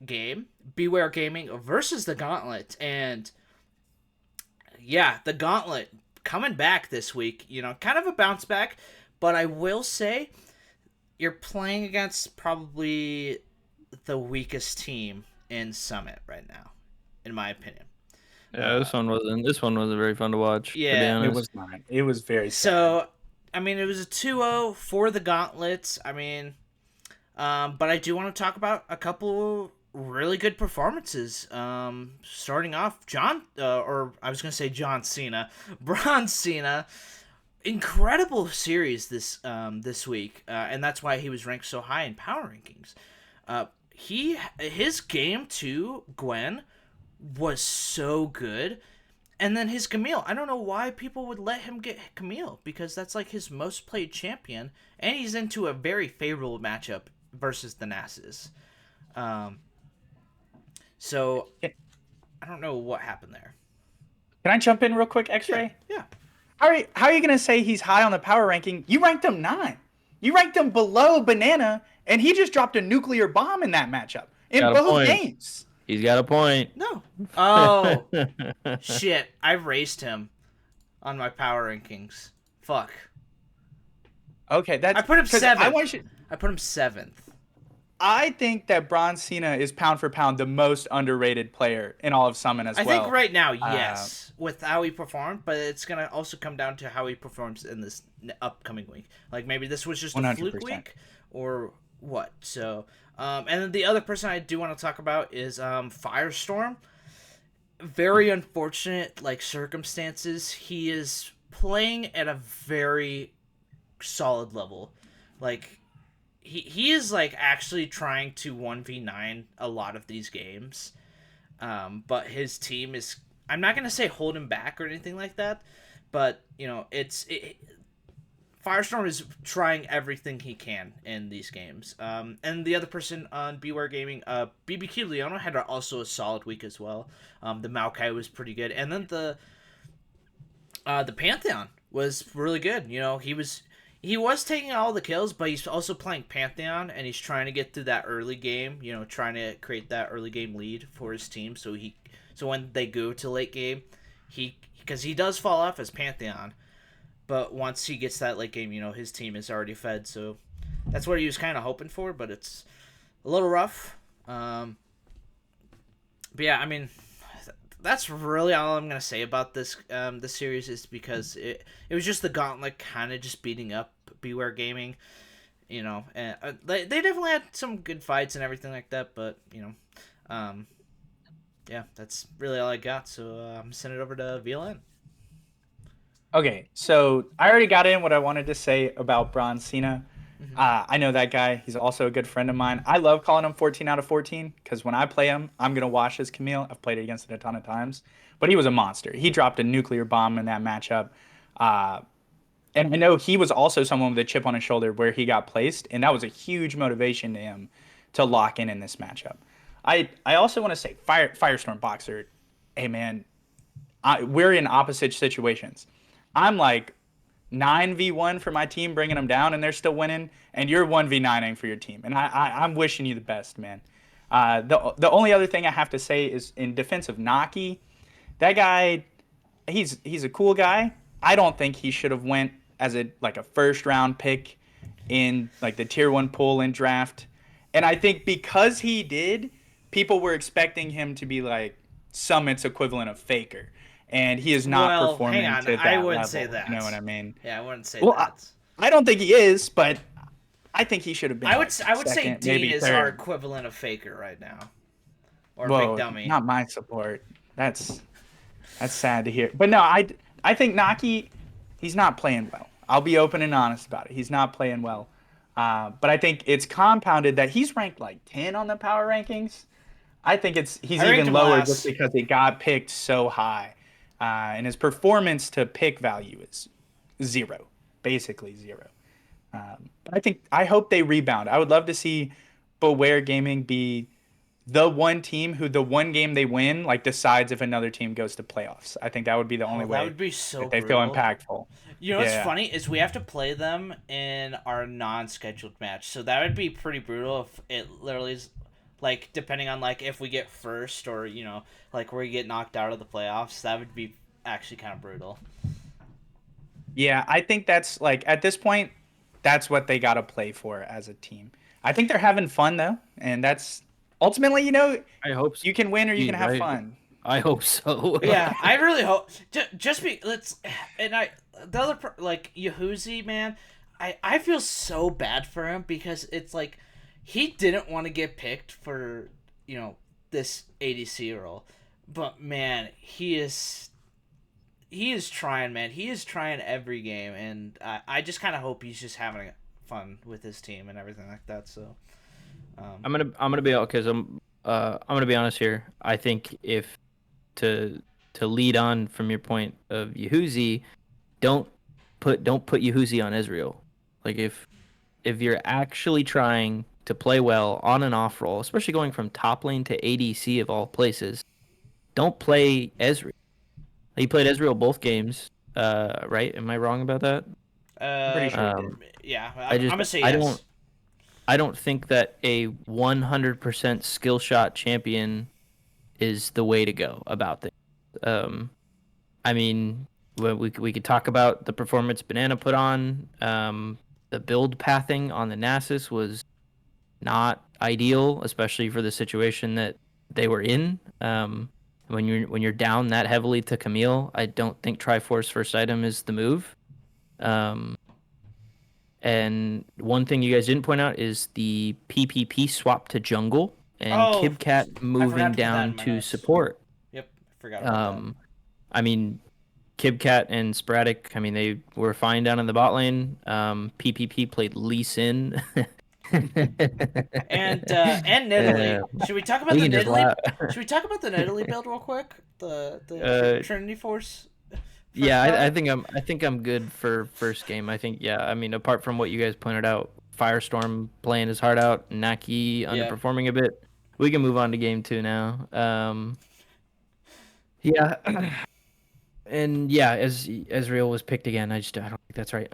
game, Bewear Gaming versus the Gauntlet, and the Gauntlet coming back this week. Kind of a bounce back, but I will say you're playing against probably the weakest team in Summit right now, in my opinion. Yeah, this one wasn't very fun to watch. Yeah, it was not. It was very sad. So, I mean, it was a 2-0 for the Gauntlets. I mean, but I do want to talk about a couple really good performances. Starting off, John Cena, Braun Cena. Incredible series this week, and that's why he was ranked so high in power rankings. His game 2, Gwen, was so good. And then his Camille. I don't know why people would let him get Camille, because that's like his most played champion, and he's into a very favorable matchup versus the Nasses. Um, so I don't know what happened there. Can I jump in real quick, X-Ray? Yeah. How are you gonna say he's high on the power ranking? You ranked him 9. You ranked him below Banana, and he just dropped a nuclear bomb in that matchup in both games. He's got a point. No. Oh, shit. I raised him on my power rankings. Fuck. Okay, that's... I put him 7th. You... I put him 7th. I think that Bronze Cena is pound for pound the most underrated player in all of Summon as well. I think right now, yes, with how he performed, but it's going to also come down to how he performs in this upcoming week. Like, maybe this was just 100%. A fluke week, or what? So... and then the other person I do want to talk about is Firestorm. Very unfortunate circumstances. He is playing at a very solid level. Like he is actually trying to 1v9 a lot of these games. But his team is, I'm not going to say hold him back or anything like that, but Firestorm is trying everything he can in these games. And the other person on Bewear Gaming, BBQ Leona, had also a solid week as well. The Maokai was pretty good. And then the Pantheon was really good. He was taking all the kills, but he's also playing Pantheon, and he's trying to get through that early game, trying to create that early game lead for his team. So when they go to late game, because he does fall off as Pantheon, but once he gets that late game, his team is already fed. So that's what he was kind of hoping for, but it's a little rough. But yeah, I mean, that's really all I'm going to say about this series, is because it was just the Gauntlet kind of just beating up Bewear Gaming. And they definitely had some good fights and everything like that, but, yeah, that's really all I got. So I'm sending it over to VLN. Okay, so I already got in what I wanted to say about Bronze Cena. Mm-hmm. I know that guy. He's also a good friend of mine. I love calling him 14 out of 14 because when I play him, I'm going to watch his Camille. I've played it against it a ton of times. But he was a monster. He dropped a nuclear bomb in that matchup. And I know he was also someone with a chip on his shoulder where he got placed, and that was a huge motivation to him to lock in this matchup. I also want to say, Firestorm Boxer, hey, man, we're in opposite situations. I'm 9v1 for my team, bringing them down, and they're still winning, and you're 1v9ing for your team. And I'm wishing you the best, man. The only other thing I have to say is in defense of Naki, that guy, he's a cool guy. I don't think he should have went as a first round pick in the tier 1 pool and draft. And I think because he did, people were expecting him to be Summit's equivalent of Faker. And he is not performing to that level. I wouldn't say that. You know what I mean? Yeah, I wouldn't say that. I don't think he is, but I think he should have been. I would second, say Dean is our equivalent of Faker right now, or Big Dummy. Not my support. That's sad to hear. But no, I think Naki, he's not playing well. I'll be open and honest about it. He's not playing well. But I think it's compounded that he's ranked 10 on the power rankings. I think he's even lower just because he got picked so high. And his performance to pick value is 0, basically 0. But I hope they rebound. I would love to see Bewear Gaming be the one team who the one game they win decides if another team goes to playoffs. I think that would be the only way. That would be so they feel impactful. What's funny is we have to play them in our non-scheduled match, so that would be pretty brutal if it literally is. Depending on, if we get first or, we get knocked out of the playoffs, that would be actually kind of brutal. Yeah, I think that's, at this point, that's what they got to play for as a team. I think they're having fun, though, and that's ultimately, I hope so. You can win or you can have fun. I hope so. Yeah, I really hope. The other, Yahuzi, man, I feel so bad for him because it's he didn't want to get picked for, this ADC role. But, man, he is trying, man. He is trying every game. And I just kind of hope he's just having fun with his team and everything like that. So, I'm gonna be, because I'm gonna be honest here. I think if to to lead on from your point of Yehuzi, don't put Yehuzi on Israel. Like if you're actually trying to play well on and off role, especially going from top lane to ADC of all places, don't play Ezreal. He played Ezreal both games, right? Am I wrong about that? I'm pretty sure he did. Um, Yeah, I I'm just gonna say I yes. don't think that a 100% skill shot champion is the way to go about things. Um, I mean, we could talk about the performance Banana put on. The build pathing on the Nasus was not ideal, especially for the situation that they were in. When you're down that heavily to Camille, I don't think Triforce first item is the move. Um, and one thing you guys didn't point out is the PPP swap to jungle and Oh, KibCat I forgot moving to put that down in my to notes. support. Yep, forgot about that. Um, I mean, KibCat and Sporadic, I mean, they were fine down in the bot lane. PPP played Lee Sin. And Nidalee. Should we talk about We the can just Nidalee? laugh. Should we talk about the Nidalee build real quick? The Uh, Trinity Force. First yeah, I product? think I'm good for first game. I think yeah. I mean, apart from what you guys pointed out, Firestorm playing his heart out, Naki Yep. underperforming a bit. We can move on to game two now. Yeah, and yeah, as Ezreal was picked again. I don't think that's right.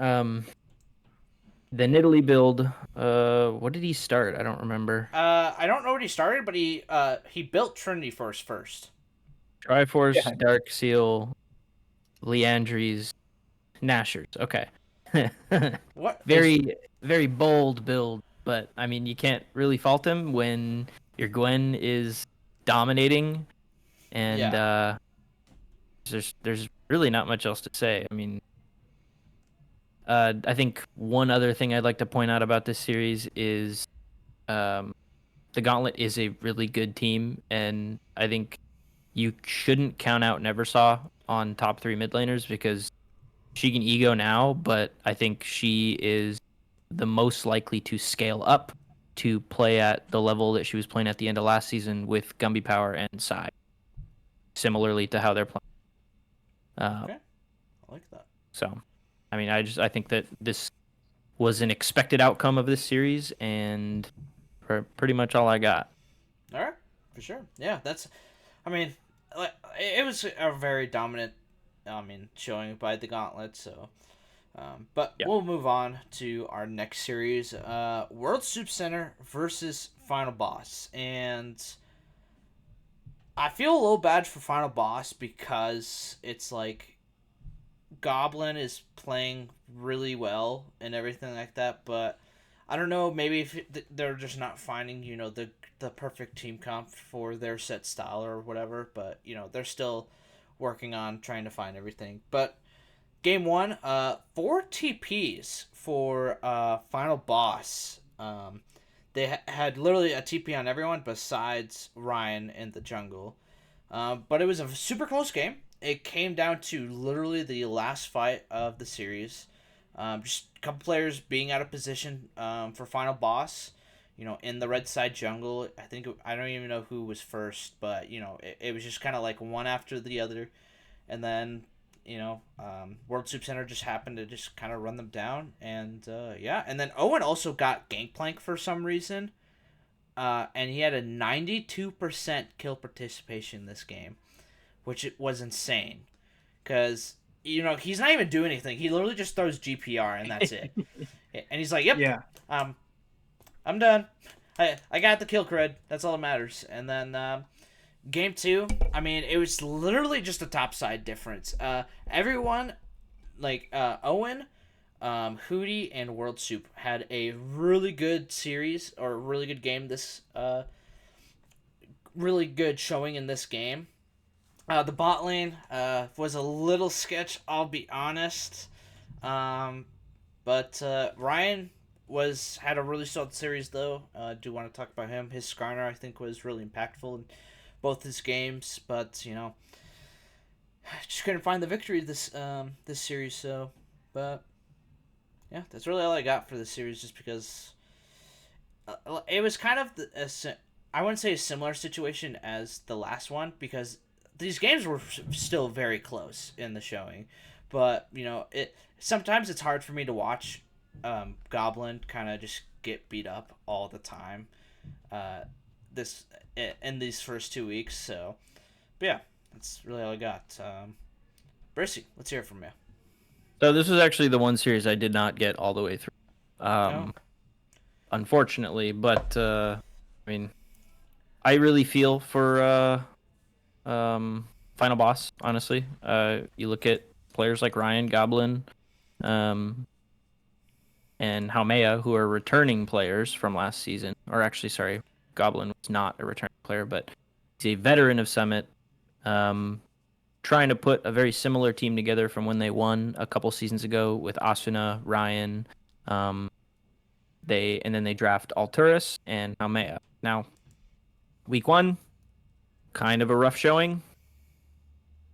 The Nidalee build. What did he start? I don't remember. I don't know what he started, but he built Trinity Force first. Triforce, Yeah. Dark Seal, Leandries, Nashers. Okay. What is? Very, very bold build, but I mean, you can't really fault him when your Gwen is dominating, and Yeah. there's really not much else to say. I mean, I think one other thing I'd like to point out about this series is um, the Gauntlet is a really good team, and I think you shouldn't count out Neversaw on top three mid laners because she can ego now, but I think she is the most likely to scale up to play at the level that she was playing at the end of last season with Gumby Power and Sai, similarly to how they're playing. Okay, I like that. So, I mean, I think that this was an expected outcome of this series, and pretty much all I got. All right, for sure. Yeah, that's. I mean, it was a very dominant. Showing by the Gauntlet. So, but Yeah. we'll move on to our next series. World Soup Center versus Final Boss, and I feel a little bad for Final Boss because it's like Goblin is playing really well and everything like that, but I don't know. Maybe if they're just not finding the perfect team comp for their set style or whatever, but they're still working on trying to find everything. But game one, 4 TPs for Final Boss. They had literally a TP on everyone besides Ryan in the jungle. But it was a super close game. It came down to literally the last fight of the series. Just a couple players being out of position for Final Boss. In the red side jungle, I don't even know who was first, but it was just kind of like one after the other, and then World Soup Center just happened to just kind of run them down, and yeah, and then Owen also got Gangplank for some reason, and he had a 92% kill participation this game, which it was insane, because he's not even doing anything. He literally just throws GPR and that's it, and he's like, "Yep, Yeah. I'm done. I got the kill cred. That's all that matters." And then game two, I mean, it was literally just a topside difference. Everyone, like Owen, Hootie, and World Soup had a really good series or a really good game. This really good showing in this game. The bot lane was a little sketch, I'll be honest. But Ryan had a really solid series though. Do want to talk about him? His Skarner I think was really impactful in both his games, but just couldn't find the victory this series. So, but yeah, that's really all I got for this series. Just because it was kind of I wouldn't say a similar situation as the last one because these games were still very close in the showing, but it sometimes it's hard for me to watch Goblin kind of just get beat up all the time. This in these first 2 weeks, so but yeah, that's really all I got. Brissy, let's hear it from you. So this was actually the one series I did not get all the way through, Oh. unfortunately. But I mean, I really feel for Final Boss. Honestly, you look at players like Ryan, Goblin, and Haumea, who are returning players from last season. Or actually, sorry, Goblin was not a returning player, but he's a veteran of Summit. Trying to put a very similar team together from when they won a couple seasons ago with Asuna, Ryan. And then they draft Alturas and Haumea. Now, week 1, kind of a rough showing.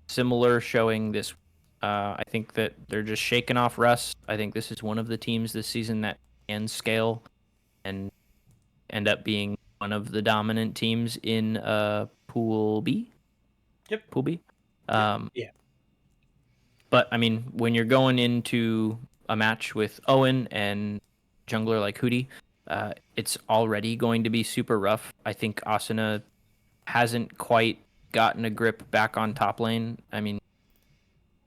Similar showing this. I think that they're just shaking off rust. I think this is one of the teams this season that can scale and end up being one of the dominant teams in Pool B. Yep. Pool B. Yeah. But I mean, when you're going into a match with Owen and jungler like Hootie, it's already going to be super rough. I think Asuna hasn't quite gotten a grip back on top lane. I mean,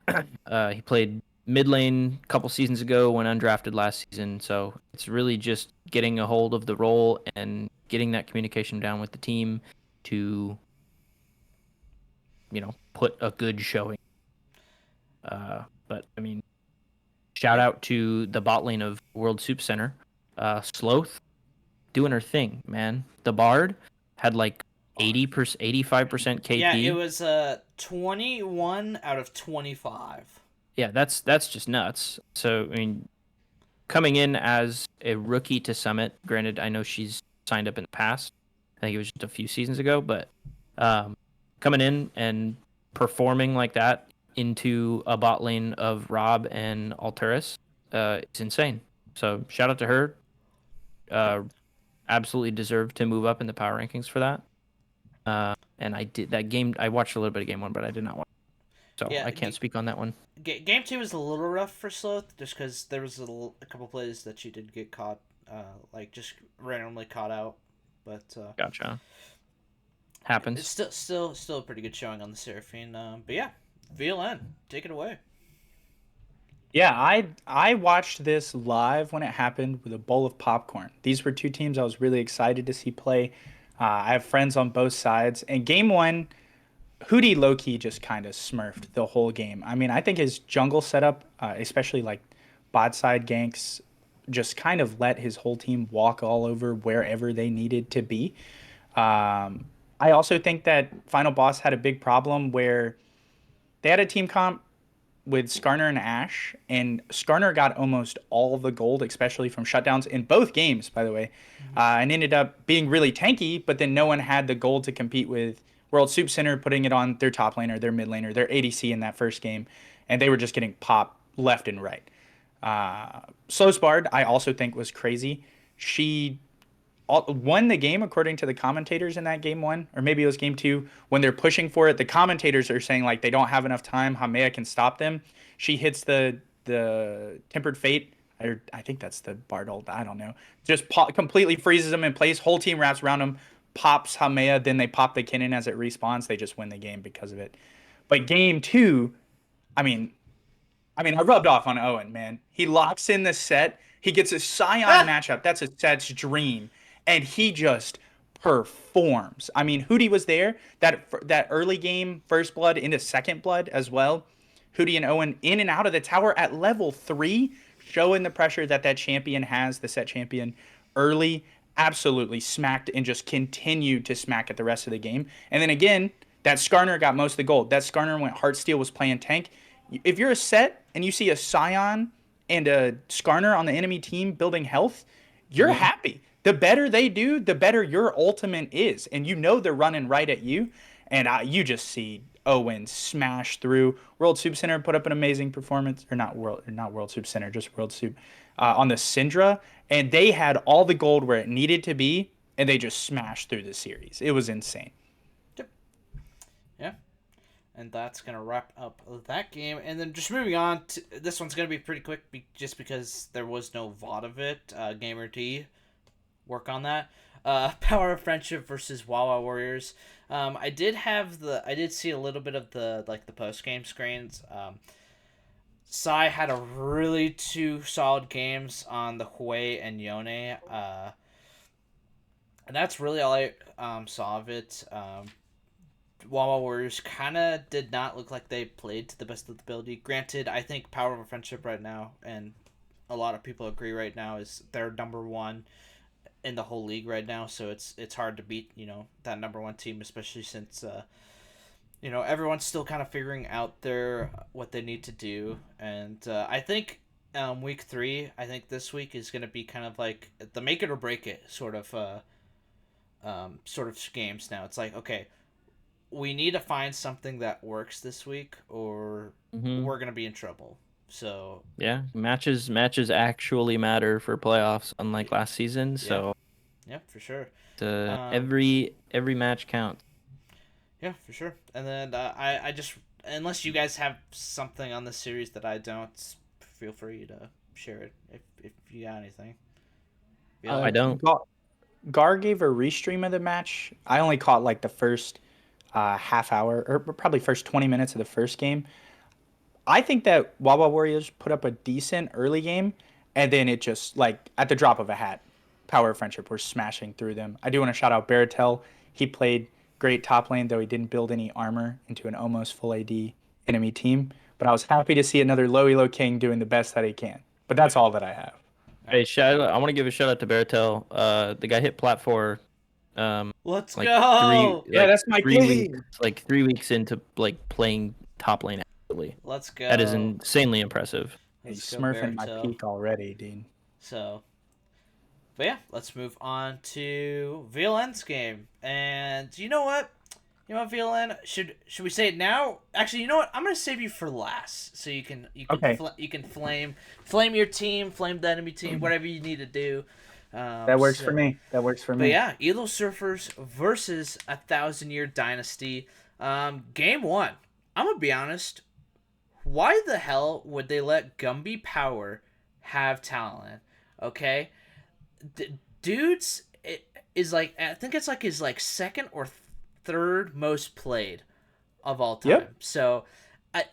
he played mid lane a couple seasons ago, went undrafted last season, so it's really just getting a hold of the role and getting that communication down with the team to, put a good showing. But I mean, shout out to the bot lane of World Soup Center. Sloth doing her thing, man. The Bard had like 80%, 85% KP. Yeah, it was 21 out of 25. Yeah, that's just nuts. So I mean, coming in as a rookie to Summit, granted, I know she's signed up in the past. I think it was just a few seasons ago, but coming in and performing like that into a bot lane of Rob and Alturas, it's insane. So shout out to her. Absolutely deserved to move up in the power rankings for that. And I did that game. I watched a little bit of game 1, but I did not watch. So Yeah, I can't speak on that one. Game 2 was a little rough for Sloth, just because there was a couple plays that she did get caught, like just randomly caught out. But Gotcha. Happens. It's still a pretty good showing on the Seraphine. But yeah, VLN, take it away. Yeah, I watched this live when it happened with a bowl of popcorn. These were two teams I was really excited to see play. I have friends on both sides. And game 1, Hootie low-key just kind of smurfed the whole game. I mean, I think his jungle setup, especially like bot side ganks, just kind of let his whole team walk all over wherever they needed to be. I also think that Final Boss had a big problem where they had a team comp with Skarner and Ashe, and Skarner got almost all the gold, especially from shutdowns in both games, by the way, and ended up being really tanky, but then no one had the gold to compete with World Soup Center, putting it on their top laner, their mid laner, their ADC in that first game, and they were just getting popped left and right. Slow's Bard, I also think, was crazy. She won the game according to the commentators in that game 1, or maybe it was game 2. When they're pushing for it, the commentators are saying like they don't have enough time. Haumea can stop them. She hits the Tempered Fate. I think that's the Bard ult. I don't know. Just completely freezes them in place. Whole team wraps around them, pops Haumea. Then they pop the cannon as it respawns. They just win the game because of it. But game 2, I mean, I rubbed off on Owen, man. He locks in the set. He gets a Scion matchup. That's a set's dream. And he just performs. I mean, Hootie was there. That early game, first blood into second blood as well. Hootie and Owen in and out of the tower at level 3, showing the pressure that champion has, the set champion, early. Absolutely smacked and just continued to smack at the rest of the game. And then again, that Skarner got most of the gold. That Skarner, when Heartsteel was playing tank, if you're a set and you see a Scion and a Skarner on the enemy team building health, you're happy. The better they do, the better your ultimate is. And you know they're running right at you. And you just see Owen smash through. World Soup Center put up an amazing performance. Or not World Soup Center, just World Soup. On the Syndra. And they had all the gold where it needed to be. And they just smashed through the series. It was insane. Yeah. And that's going to wrap up that game. And then just moving on, this one's going to be pretty quick just because there was no VOD of it. Gamer D, work on that. Power of Friendship versus Wawa Warriors. I did see a little bit of the post game screens. Sai had a really two solid games on the Hui and Yone. And that's really all I saw of it. Wawa Warriors kind of did not look like they played to the best of the ability. Granted, I think Power of Friendship right now, and a lot of people agree right now, is their number one in the whole league right now. So it's hard to beat, that number one team, especially since everyone's still kind of figuring out what they need to do. And I think week 3, I think this week is going to be kind of like the make it or break it sort of games. Now it's like, okay, we need to find something that works this week, or we're gonna be in trouble. So yeah, matches actually matter for playoffs, unlike last season. So yeah, for sure. Every match counts. Yeah, for sure. And then I just, unless you guys have something on this series that I don't, feel free to share it if you got anything. I don't. Gawr gave a restream of the match. I only caught like the first half hour, or probably first 20 minutes of the first game. I think that Wawa Warriors put up a decent early game, and then it just, like, at the drop of a hat, Power of Friendship were smashing through them. I do want to shout out Baratel. He played great top lane, though he didn't build any armor into an almost full AD enemy team. But I was happy to see another low elo king doing the best that he can. But that's all that I have. Hey, I want to give a shout out to Baratel. The guy hit plat 4. Let's like go! That's my 3 weeks, like 3 weeks into like playing top lane actually. Let's go. That is insanely impressive. He's smurfing my peak already, Dean. So, but yeah, let's move on to VLN's game. And you know what? VLN, should we say it now? Actually, you know what? I'm gonna save you for last, so you can okay. You can flame your team, flame the enemy team, whatever you need to do. That works for me. But yeah, Elo Surfers versus 1,000-Year Dynasty. Game 1. I'm gonna be honest. Why the hell would they let Gumby Power have talent? Okay, dudes, it is like, I think it's like his second or third most played of all time. Yep. So, I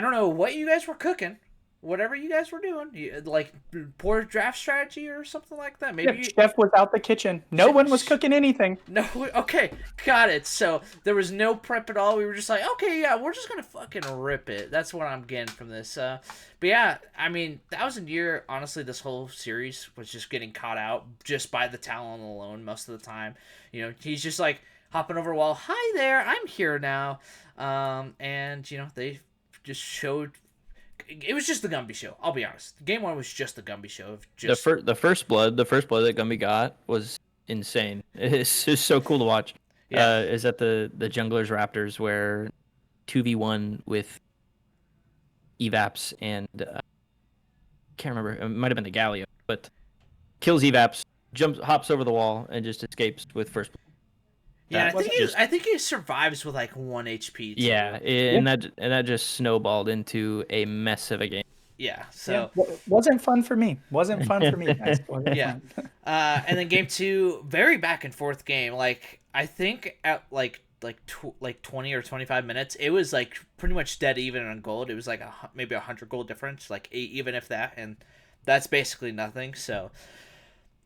don't know what you guys were cooking. Whatever you guys were doing, like poor draft strategy or something like that. Maybe Chef was out the kitchen. No one was cooking anything. No, okay, got it. So there was no prep at all. We were just like, okay, yeah, we're just gonna fucking rip it. That's what I'm getting from this. But yeah, I mean, 1,000-Year. Honestly, this whole series was just getting caught out just by the talent alone most of the time. He's just like hopping over a wall. Hi there, I'm here now. And they just showed. It was just the Gumby show. I'll be honest. Game 1 was just the Gumby show. The first blood that Gumby got was insane. It's just so cool to watch. Yeah. Is at the Junglers Raptors where 2v1 with Evaps and can't remember. It might have been the Galio, but kills Evaps, hops over the wall, and just escapes with first blood. Yeah, I think he survives with like 1 HP. Too. Yeah, and that just snowballed into a mess of a game. Yeah, so wasn't fun for me. Wasn't fun for me, guys. Yeah, and then game 2, very back and forth game. Like I think at like 20 or 25 minutes, it was like pretty much dead even on gold. It was like maybe 100 gold difference, like 8, even if that, and that's basically nothing. So.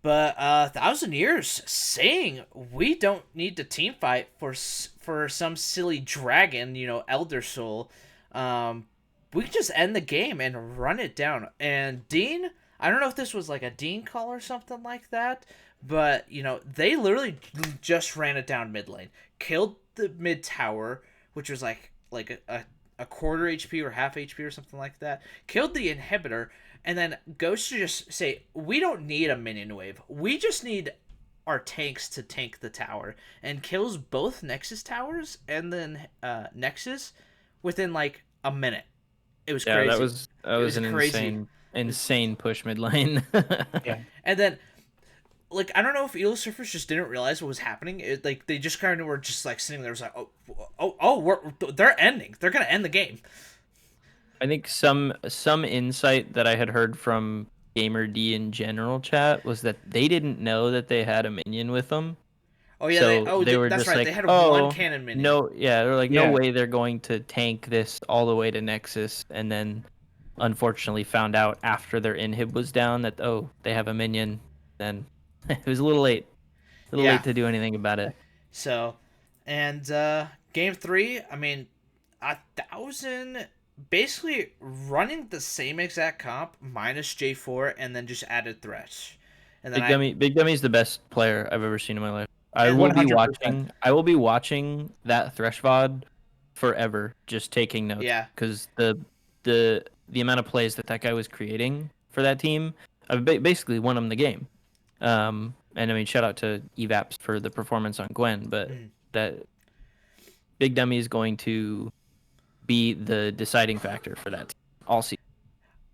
But 1,000 Years saying we don't need to team fight for some silly dragon, Elder Soul. We can just end the game and run it down. And Dean, I don't know if this was like a Dean call or something like that, but they literally just ran it down mid lane, killed the mid tower, which was like a quarter HP or half HP or something like that, killed the inhibitor. And then goes to just say, we don't need a minion wave. We just need our tanks to tank the tower. And kills both Nexus towers and then Nexus within like a minute. It was crazy. That was an insane push mid lane. Yeah. And then like I don't know if Elo Surfers just didn't realize what was happening. Like they just kind of were just like sitting there, was like, they're ending. They're gonna end the game. I think some insight that I had heard from Gamer D in general chat was that they didn't know that they had a minion with them. Oh yeah, So they were that's just right. They like, had one oh, cannon minion. no, yeah, they're like, no Yeah. way they're going to tank this all the way to Nexus, and then unfortunately found out after their inhib was down that, oh, they have a minion. Then it was a little Yeah. late to do anything about it. So, and game 3, I mean, 1,000 basically running the same exact comp minus J4 and then just added Thresh. And then Big Dummy's the best player I've ever seen in my life. I And- will be 100%. watching that Thresh VOD forever, just taking notes. Yeah. Because the amount of plays that guy was creating for that team, basically won him the game. And I mean, shout out to Evaps for the performance on Gwen, but that Big Dummy is going to be the deciding factor for that team all season.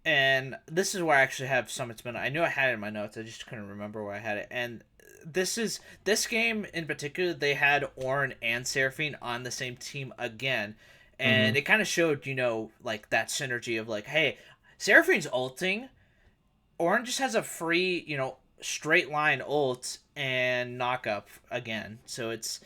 And this is where I actually have Summit's Minute. I knew I had it in my notes. I just couldn't remember where I had it. And this game in particular, they had Ornn and Seraphine on the same team again. And it kind of showed, like that synergy of like, hey, Seraphine's ulting. Ornn just has a free, straight line ult and knock up again. So it's...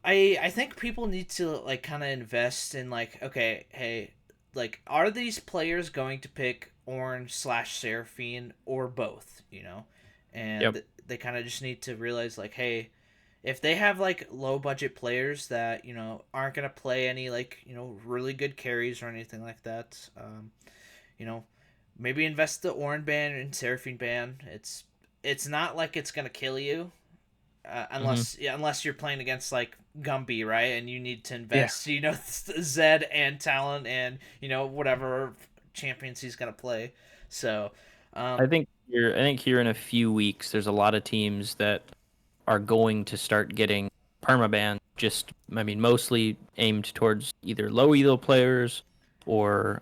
I think people need to like kind of invest in like, okay, hey, like, are these players going to pick Ornn/Seraphine or both, And they kind of just need to realize, like, hey, if they have, like, low-budget players that, aren't going to play any, like, really good carries or anything like that, maybe invest the Ornn ban and Seraphine ban. It's not like it's going to kill you. Unless you're playing against like Gumby, right, and you need to invest, Zed and Talon and whatever champions he's gonna play. So, I think here in a few weeks, there's a lot of teams that are going to start getting permaban. Just, I mean, mostly aimed towards either low elo players or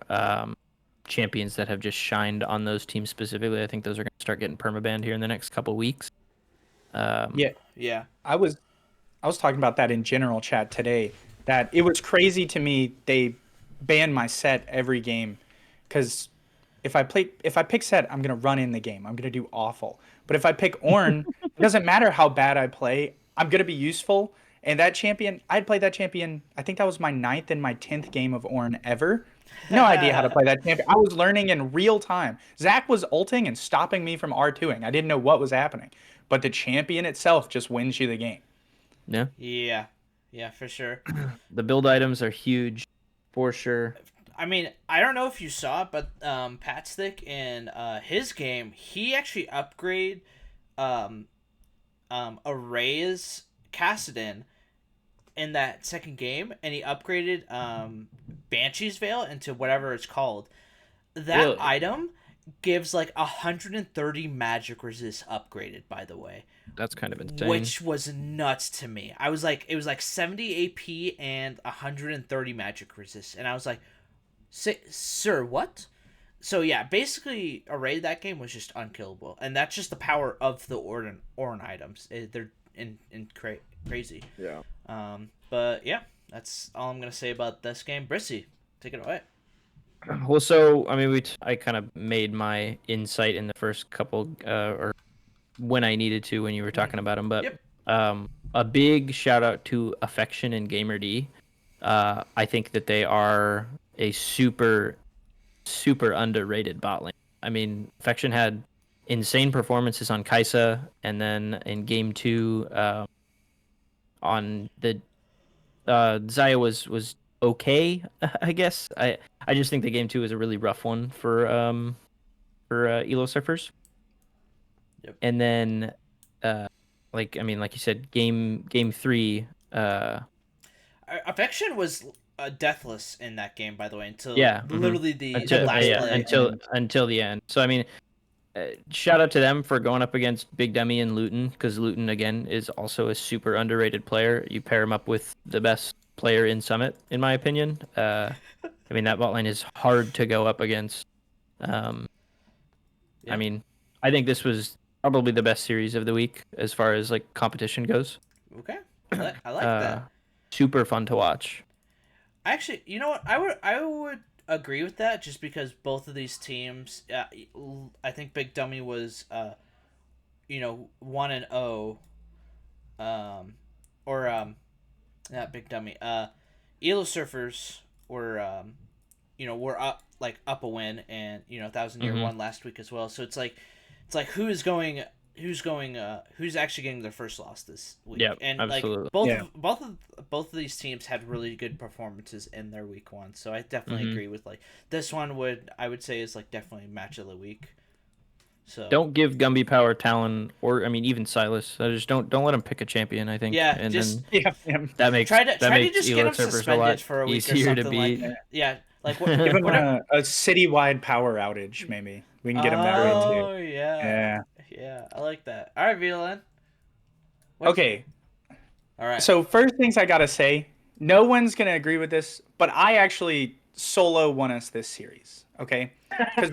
champions that have just shined on those teams specifically. I think those are going to start getting permabanned here in the next couple weeks. Yeah. I was talking about that in general chat today, that it was crazy to me they ban my set every game, because if I pick set, I'm gonna run in the game. I'm gonna do awful. But if I pick Ornn, it doesn't matter how bad I play. I'm gonna be useful. And that champion, I'd played that champion. I think that was my 9th and my 10th game of Ornn ever. No idea how to play that champion. I was learning in real time. Zach was ulting and stopping me from R2ing. I didn't know what was happening. But the champion itself just wins you the game. Yeah. Yeah, for sure. The build items are huge, for sure. I mean, I don't know if you saw it, but Patstick in his game, he actually upgraded Array's Cassidon in that second game, and he upgraded Banshee's Veil into whatever it's called. That Really? item gives like 130 magic resist upgraded, by the way. That's kind of insane. Which was nuts to me. I was like, it was like 70 AP and 130 magic resist. And I was like, sir, what? So yeah, basically, Array that game was just unkillable. And that's just the power of the Ornn items. They're crazy. Yeah. But yeah, that's all I'm going to say about this game. Brissy, take it away. Well, so I mean, I kind of made my insight in the first couple, or when I needed to, when you were talking about them. But Yep. A big shout out to Affection and Gamer D. I think that they are a super underrated bot lane. I mean, Affection had insane performances on Kai'Sa, and then in game 2, on the Xayah was okay, I guess. I just think the game 2 is a really rough one for Elo Surfers. Yep. And then like you said, game 3 Affection was deathless in that game, by the way, until mm-hmm. literally the last play. Until the end. So I mean, shout out to them for going up against Big Dummy and Luton, because Luton again is also a super underrated player. You pair him up with the best player in Summit, in my opinion. I mean, that bot line is hard to go up against. I mean, I think this was Probably the best series of the week as far as like competition goes. Okay, I like Uh, that. super fun to watch. Actually, you know what? I would agree with that just because both of these teams. I think Big Dummy was 1-0. Or not Big Dummy. Elo Surfers were were up a win, and 1000 Year Hmm. won last week as well. So it's like who's actually getting their first loss this week, Yep, and like absolutely. Yeah. both of these teams had really good performances in their week one. So I definitely Hmm. agree with like this one I would say is like definitely match of the week. So Don't give Gumby Power Talon, or I mean even Silas. Just don't let him pick a champion. I think, yeah, and just then Yeah. that makes try to just get Elo them servers a suspended lot for a week or easier to something like beat. that. Yeah, like Give him whatever. a citywide power outage, maybe. We can get him that way too. Oh yeah, Yeah. yeah, I like that. All right, VLN. What? Okay. All right. So first things I gotta say, no one's gonna agree with this, but I actually solo won us this series. Okay, because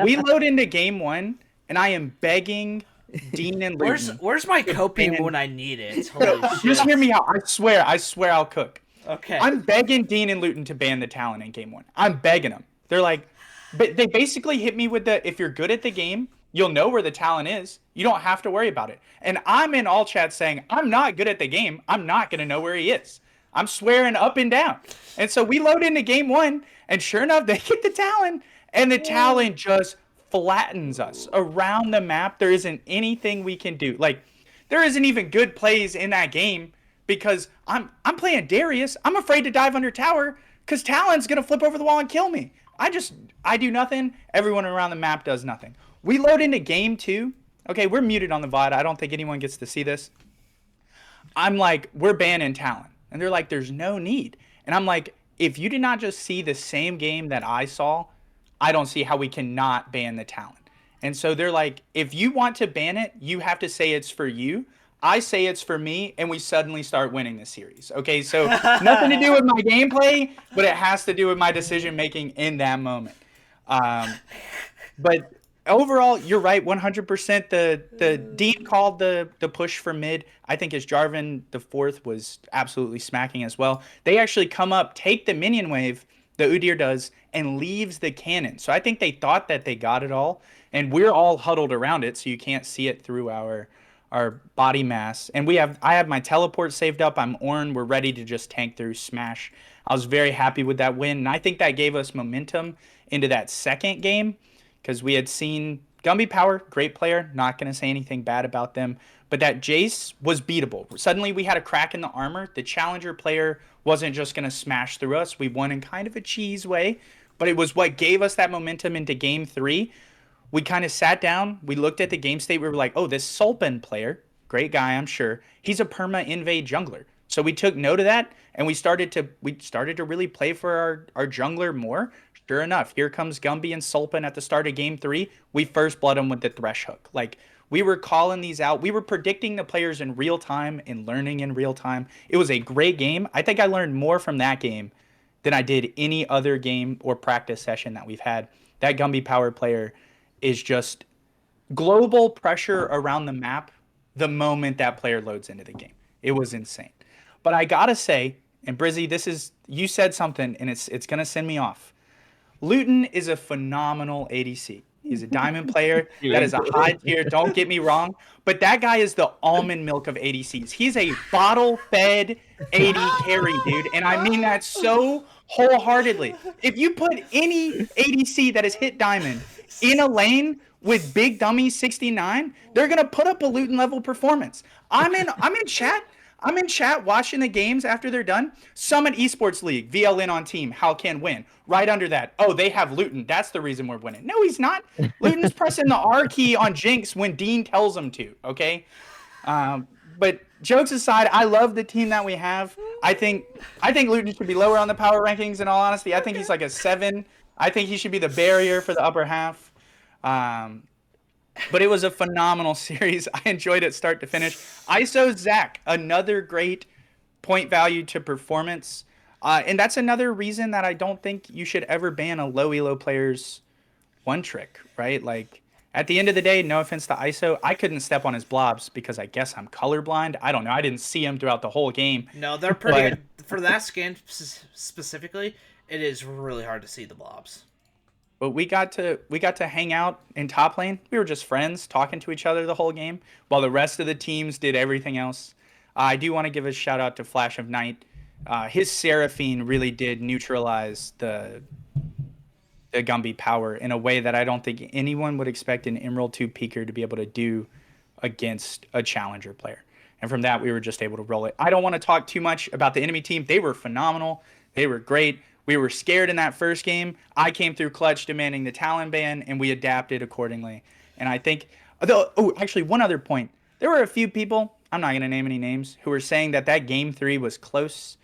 we load into game one, and I am begging Dean and Luton. Where's my coping ban- when I need it? Holy Just shit. hear me out. I swear I'll cook. Okay. I'm begging Dean and Luton to ban the Talon in game one. I'm begging them. They're like, but they basically hit me with the, if you're good at the game, you'll know where the Talon is. You don't have to worry about it. And I'm in all chats saying, I'm not good at the game. I'm not going to know where he is. I'm swearing up and down. And so we load into game one, and sure enough, they get the Talon, and the Talon just flattens us around the map. There isn't anything we can do. Like, there isn't even good plays in that game because I'm playing Darius. I'm afraid to dive under tower because Talon's gonna flip over the wall and kill me. I do nothing. Everyone around the map does nothing. We load into game two. Okay, we're muted on the VOD. I don't think anyone gets to see this. I'm like, we're banning Talon. And they're like, there's no need. And I'm like, if you did not just see the same game that I saw, I don't see how we cannot ban the Talon. And so they're like, if you want to ban it, you have to say it's for you. I say it's for me, and we suddenly start winning the series. Okay, so nothing to do with my gameplay, but it has to do with my decision making in that moment. But overall, you're right, 100%. The Dean called the push for mid. I think his Jarvan the fourth was absolutely smacking as well. They actually come up, take the minion wave, the Udyr does, and leaves the cannon. So I think they thought that they got it all, and we're all huddled around it, so you can't see it through our body mass. And I have my teleport saved up. I'm Ornn. We're ready to just tank through smash. I was very happy with that win, and I think that gave us momentum into that second game because we had seen Gumby Power, great player, not going to say anything bad about them, but that Jace was beatable. Suddenly we had a crack in the armor. The challenger player wasn't just going to smash through us. We won in kind of a cheese way, but it was what gave us that momentum into game three. We kind of sat down, we looked at the game state, we were like, oh, this Sulpen player, great guy, I'm sure, he's a perma invade jungler. So we took note of that, and we started to really play for our jungler more. Sure enough, here comes Gumby and Sulpen at the start of game three. We first blood them with the Thresh hook. Like, we were calling these out. We were predicting the players in real time and learning in real time. It was a great game. I think I learned more from that game than I did any other game or practice session that we've had. That Gumby Power player is just global pressure around the map the moment that player loads into the game. It was insane. But I gotta say, and Brizzy, you said something, and it's gonna send me off. Luton is a phenomenal ADC. He's a diamond player. That is a high tier. Don't get me wrong, but that guy is the almond milk of ADCs. He's a bottle-fed AD carry, dude, and I mean that so wholeheartedly. If you put any ADC that has hit diamond in a lane with Big Dummy 69, they're gonna put up a Luton level performance. I'm in chat. I'm in chat watching the games after they're done. Summit Esports League, VLN on team, how can win? Right under that, oh, they have Luton. That's the reason we're winning. No, he's not. Luton's pressing the R key on Jinx when Dean tells him to, okay? But jokes aside, I love the team that we have. I think Luton should be lower on the power rankings, in all honesty. I think he's like a 7. I think he should be the barrier for the upper half. But it was a phenomenal series. I enjoyed it start to finish. ISO Zach, another great point value to performance. And that's another reason that I don't think you should ever ban a low elo player's one trick, right? Like, At the end of the day, no offense to ISO, I couldn't step on his blobs because I guess I'm colorblind. I don't know. I didn't see him throughout the whole game. No, they're pretty good. For that skin specifically, it is really hard to see the blobs. But we got to hang out in top lane. We were just friends talking to each other the whole game, while the rest of the teams did everything else. I do want to give a shout out to Flash of Night. His Seraphine really did neutralize the Gumby power in a way that I don't think anyone would expect an Emerald 2 Peaker to be able to do against a challenger player. And from that, we were just able to roll it. I don't want to talk too much about the enemy team. They were phenomenal. They were great. We were scared in that first game. I came through clutch demanding the Talon ban, and we adapted accordingly. And I think, actually, one other point. There were a few people, I'm not going to name any names, who were saying that game 3 was close.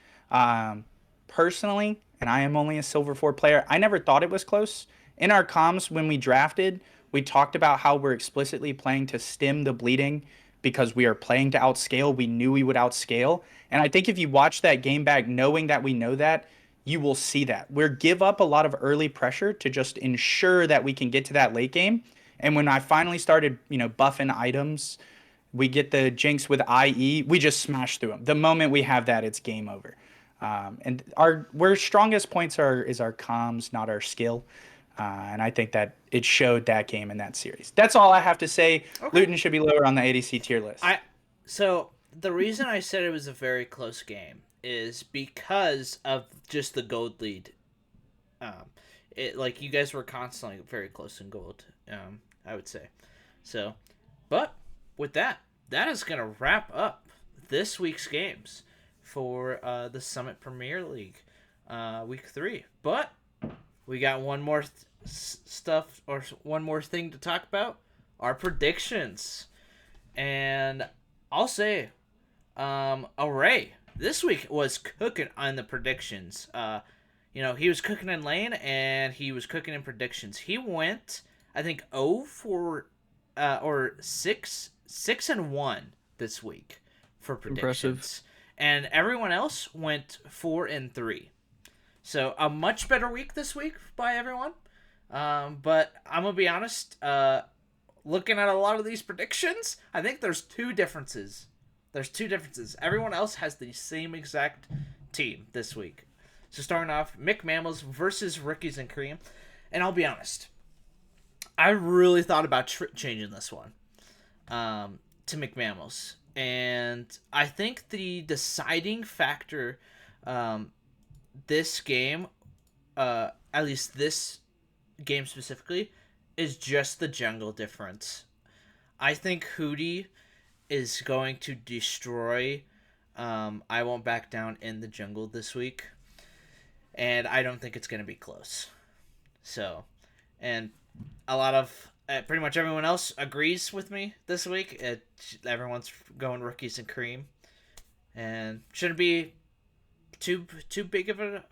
Personally, and I am only a Silver 4 player, I never thought it was close. In our comms, when we drafted, we talked about how we're explicitly playing to stem the bleeding because we are playing to outscale. We knew we would outscale. And I think if you watch that game back knowing that we know that, you will see that. We're give up a lot of early pressure to just ensure that we can get to that late game. And when I finally started, buffing items, we get the Jinx with IE, we just smash through them. The moment we have that, it's game over. And our strongest points is our comms, not our skill. And I think that it showed that game in that series. That's all I have to say. Okay. Luton should be lower on the ADC tier list. So the reason I said it was a very close game is because of just the gold lead. You guys were constantly very close in gold, I would say. So, but with that is going to wrap up this week's games for the Summit Premier League week 3. But we got one more one more thing to talk about, our predictions. And I'll say XRAY this week was cooking on the predictions. He was cooking in lane and he was cooking in predictions. He went, I think, 6-1 this week for predictions. Impressive. And everyone else went 4-3. So a much better week this week by everyone. But I'm gonna be honest. Looking at a lot of these predictions, I think there's two differences. Everyone else has the same exact team this week. So starting off, McMammals versus Rookies and Cream. And I'll be honest, I really thought about changing this one to McMammals. And I think the deciding factor this game, at least this game specifically, is just the jungle difference. I think Hootie is going to destroy I Won't Back Down in the jungle this week. And I don't think it's going to be close. So, and a lot of, pretty much everyone else agrees with me this week. Everyone's going Rookies and Cream. And shouldn't be too big of a...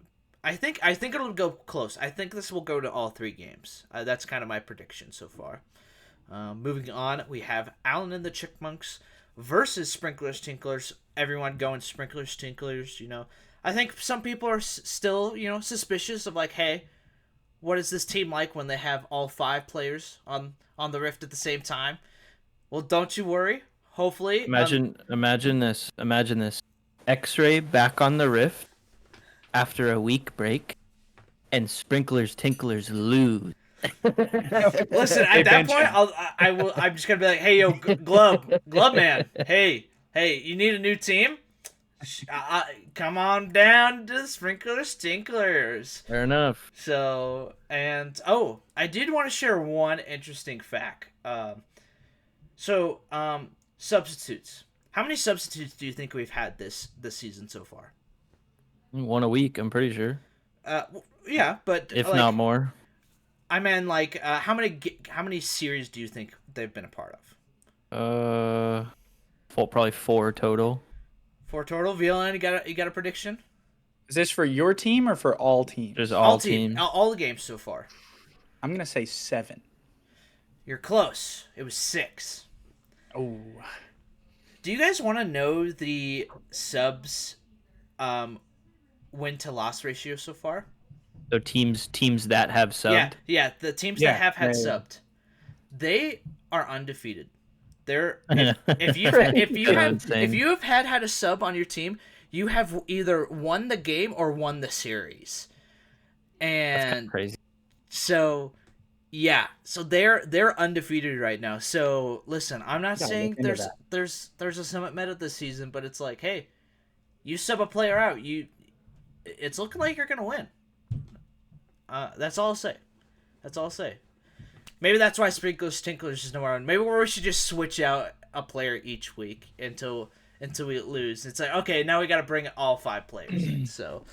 I think it'll go close. I think this will go to all 3 games. That's kind of my prediction so far. Moving on, we have Alan and the Chipmunks versus Sprinklrrs, Tinklrrs. Everyone going Sprinklrrs, Tinklrrs, I think some people are still, suspicious of hey, what is this team like when they have all 5 players on the Rift at the same time? Well, don't you worry. Hopefully. Imagine this. XRAY back on the Rift after a week break, and Tinklrrs lose. Listen, at that point, I'm just gonna be like, hey, yo, glove man, hey, you need a new team? Come on down to Sprinklrrs, Tinklrrs. Fair enough. So, and I did want to share one interesting fact. Substitutes. How many substitutes do you think we've had this season so far? 1 a week, I'm pretty sure. Yeah, but if not more. I mean, how many series do you think they've been a part of? Probably 4 total. 4 total. VLN, you got a prediction? Is this for your team or for all teams? Just all teams. All the games so far. I'm gonna say 7. You're close. It was 6. Oh. Do you guys want to know the subs win to loss ratio so far? So teams that have subbed? Yeah, the teams that have had subbed. they are undefeated. They're if you have had a sub on your team, you have either won the game or won the series. That's kind of And crazy. so yeah, so they're undefeated right now. So listen, I'm not saying there's a summit meta this season, but it's like, hey, you sub a player out, it's looking like you're gonna win. That's all I'll say. That's all I'll say. Maybe that's why Sprinklrrs Tinklrrs is nowhere on. Maybe we should just switch out a player each week until we lose. It's like, okay, now we got to bring all 5 players in. So,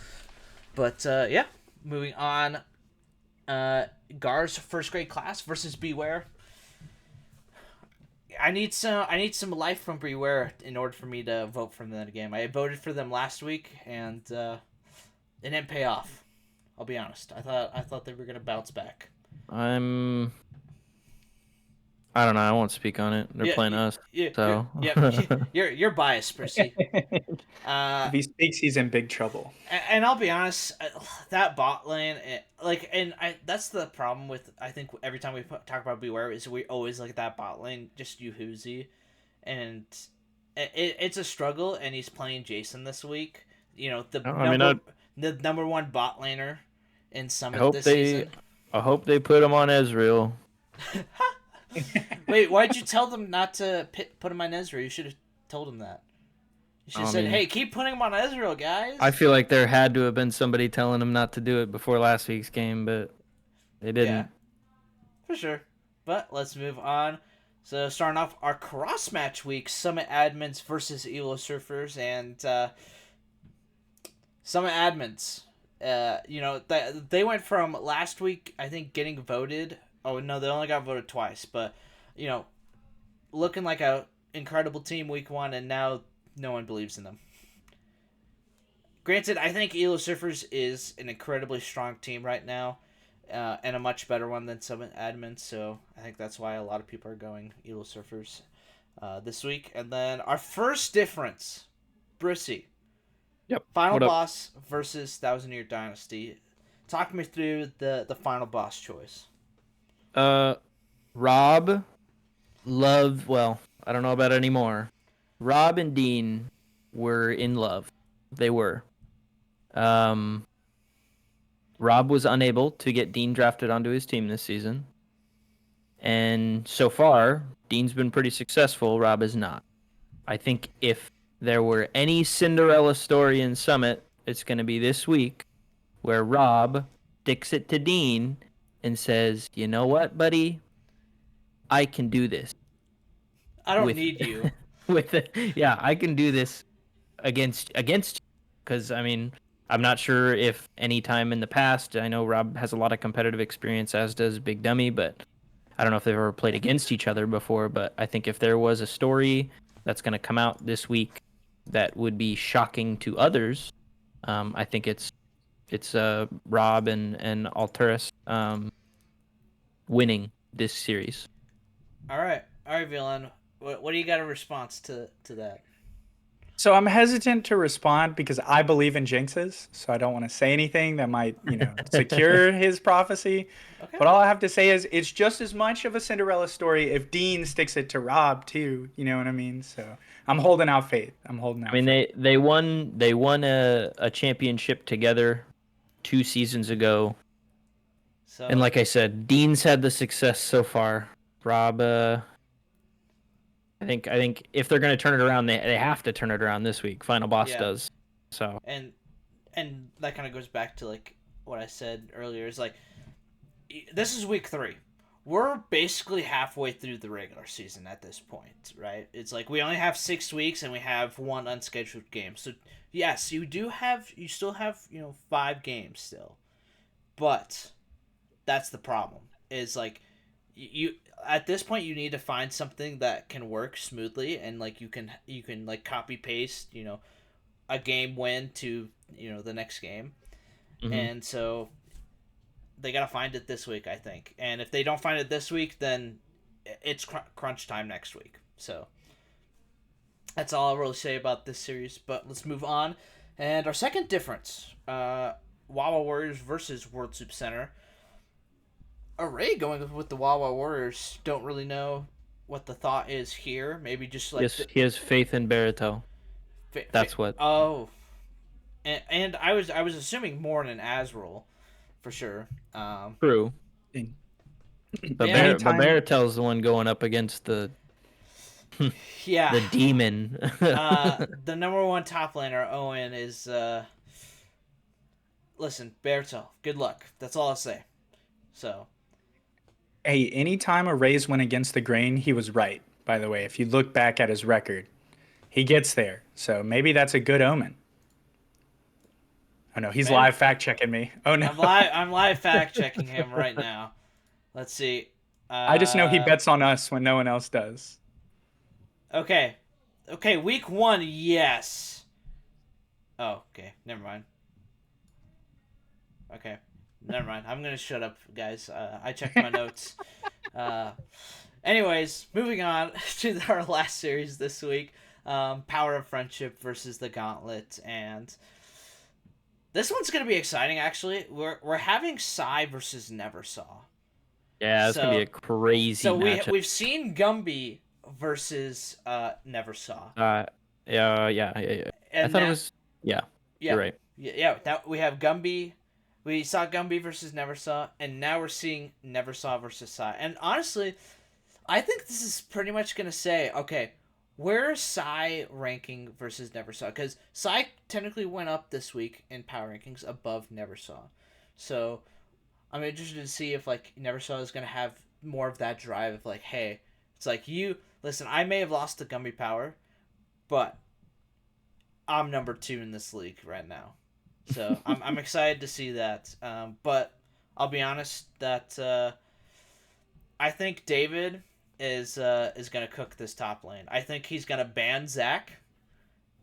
but yeah, moving on. Gawr's first grade class versus Bewear. I need some life from Bewear in order for me to vote for them in the game. I voted for them last week and it didn't pay off. I'll be honest. I thought they were gonna bounce back. I don't know. I won't speak on it. They're playing us. So you're biased, Prissy. If he speaks, he's in big trouble. And I'll be honest, that bot lane, that's the problem with, I think every time we talk about Bewear is we always look at that bot lane, just Yuhuzi, and it's a struggle. And he's playing Jason this week. You know, the number 1 bot laner in Summit this season. I hope they put him on Ezreal. Wait, why'd you tell them not to put him on Ezreal? You should have told him that. You should have said, hey, keep putting him on Ezreal, guys. I feel like there had to have been somebody telling him not to do it before last week's game, but they didn't. Yeah, for sure. But let's move on. So starting off our cross-match week, Summit Admins versus Elo Surfers, and Summit Admins. They went from last week, I think, getting voted. Oh, no, they only got voted twice. But, looking like a incredible team week 1, and now no one believes in them. Granted, I think Elo Surfers is an incredibly strong team right now, and a much better one than Summit Admins. So I think that's why a lot of people are going Elo Surfers this week. And then our first difference, Brissy. Yep. Final boss versus 1000-Year Dynasty. Talk me through the final boss choice. Rob, I don't know about it anymore. Rob and Dean were in love. They were. Rob was unable to get Dean drafted onto his team this season. And so far, Dean's been pretty successful. Rob is not. I think if there were any Cinderella story in Summit, it's going to be this week, where Rob sticks it to Dean and says, you know what, buddy? I can do this. I don't need you. I can do this against you. Because, I'm not sure if any time in the past, I know Rob has a lot of competitive experience, as does Big Dummy, but I don't know if they've ever played against each other before. But I think if there was a story that's going to come out this week that would be shocking to others, I think it's Rob and Alteris winning this series. All right, Villain. What do you got in response to that? So I'm hesitant to respond because I believe in jinxes, so I don't want to say anything that might, secure his prophecy. Okay. But all I have to say is it's just as much of a Cinderella story if Dean sticks it to Rob too. You know what I mean? So I'm holding out faith. They won a championship together 2 seasons ago. So, and like I said, Dean's had the success so far. Rob, I think if they're going to turn it around, they have to turn it around this week. Final boss does. So and that kind of goes back to like what I said earlier. Is like, this is week 3. We're basically halfway through the regular season at this point, right? It's like we only have 6 weeks and we have 1 unscheduled game. So yes, you still have 5 games still, but that's the problem. Is like you at this point you need to find something that can work smoothly, and like you can like copy paste a game win to the next game. Mm-hmm. And so they gotta find it this week, I think. And if they don't find it this week, then it's crunch time next week. So that's all I'll really say about this series. But let's move on. And our second difference, Wawa Warriors versus World Soup Center. Array going with the Wawa Warriors. Don't really know what the thought is here. Maybe just like He has faith in Barito. That's what. Oh, and I was assuming more than Azrael, for sure. True. And But Yeah. Barito's the one going up against the Yeah. demon. The number one top laner, Owen, is listen, Berto, good luck. That's all I'll say. So hey, anytime Arrays went against the grain, he was right, by the way. If you look back at his record, he gets there. So maybe that's a good omen. Oh no, he's Man. live fact checking me. Oh no. I'm live fact checking him right now. Let's see. I just know he bets on us when no one else does. Okay. Week 1, yes. Oh, okay. Never mind. Okay. Never mind. I'm gonna shut up, guys. I checked my notes. Anyways, moving on to our last series this week. Power of Friendship versus the Gauntlet, and this one's gonna be exciting. Actually, we're having Psy versus Neversaw. Yeah, it's gonna be a crazy matchup. we've seen Gumby versus Neversaw. Yeah. And I thought it was You're right. Yeah. That we have Gumby. We saw Gumby versus Neversaw, and now we're seeing Neversaw versus Psy. And honestly, I think this is pretty much gonna say, okay, where's Psy ranking versus Neversaw? Because Psy technically went up this week in power rankings above Neversaw. So I'm interested to see if like Neversaw is gonna have more of that drive of like, hey, it's like you listen. I may have lost the Gumby power, but I'm number 2 in this league right now. So I'm excited to see that. But I'll be honest that I think David is gonna cook this top lane. I think he's gonna ban Zac.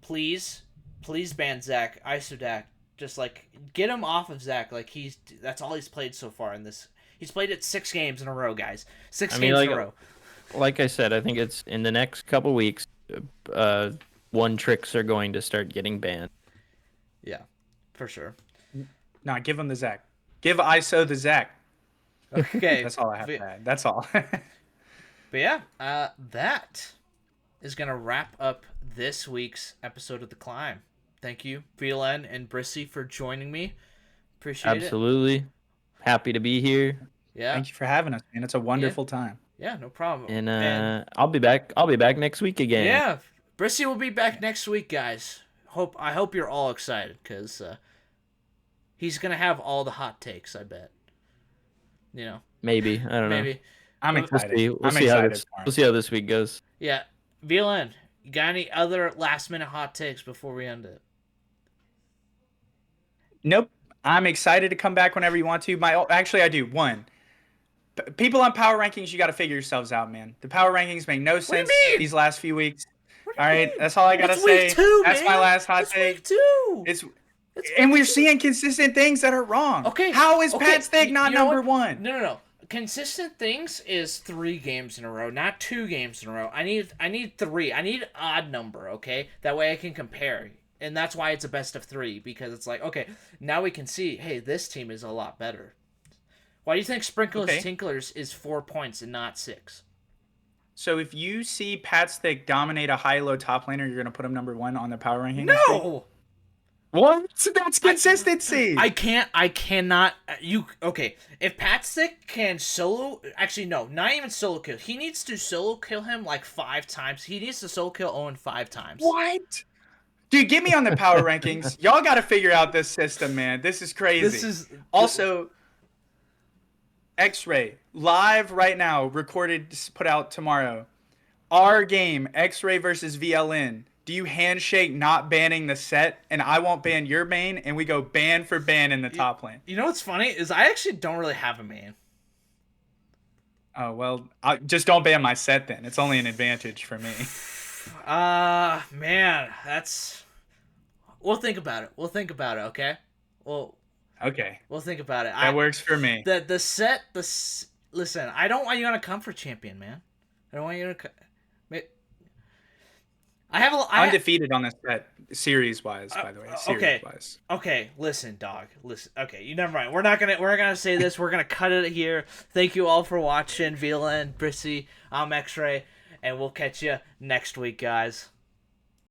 Please ban Zac. Isodak. Just like get him off of Zac. Like that's all he's played so far in this. He's played it 6 games in a row, guys. 6 games in a row. Like I said, I think it's in the next couple weeks. One tricks are going to start getting banned. Yeah, for sure. No, give him the Zac. Give ISO the Zac. Okay. That's all I have to add. That's all. But yeah, that is going to wrap up this week's episode of The Climb. Thank you, VLN and Brissy, for joining me. Appreciate it. Absolutely. Happy to be here. Yeah. Thank you for having us, man. It's a wonderful time. Yeah, no problem. And I'll be back next week again. Yeah, Brissy will be back next week, guys. I hope you're all excited, because he's going to have all the hot takes, I bet. You know. Maybe. I don't know. Maybe. I'm excited. We'll see how this week goes. Yeah. VLN, you got any other last-minute hot takes before we end it? Nope. I'm excited to come back whenever you want to. Actually, I do. One. People on power rankings, you got to figure yourselves out, man. The power rankings make no sense these last few weeks. All right, that's all I got to say. That's my last hot take. And we're seeing consistent things that are wrong. Okay. How is Pat Stick not number 1? No. Consistent things is 3 games in a row, not 2 games in a row. I need 3. I need an odd number, okay? That way I can compare. And that's why it's a best of 3, because it's like, okay, now we can see, hey, this team is a lot better. Why do you think Sprinklrr's Tinklrrs is 4 points and not 6? So if you see Pat Stick dominate a high-low top laner, you're going to put him number 1 on the power ranking? No! What? That's consistency. I cannot. Okay. If Pat Stick can solo, actually no, not even solo kill. He needs to solo kill him like 5 times. He needs to solo kill Owen 5 times. What? Dude, get me on the power rankings. Y'all got to figure out this system, man. This is crazy. Also, XRAY live right now, recorded, put out tomorrow. Our game, XRAY versus VLN. Do you handshake not banning the set, and I won't ban your main, and we go ban for ban in the top lane? You know what's funny is I actually don't really have a main. Oh, well, just don't ban my set then. It's only an advantage for me. Man, that's... We'll think about it, okay? Okay. We'll think about it. That works for me. Listen, I don't want you on a comfort champion, man. I don't want you to... I have a Undefeated on this set, series-wise, by the way. Okay. Series-wise. Okay, listen, dog. Listen. Okay, you never mind. We're not gonna say this. We're gonna cut it here. Thank you all for watching. Vila and Brissy, I'm XRAY, and we'll catch you next week, guys.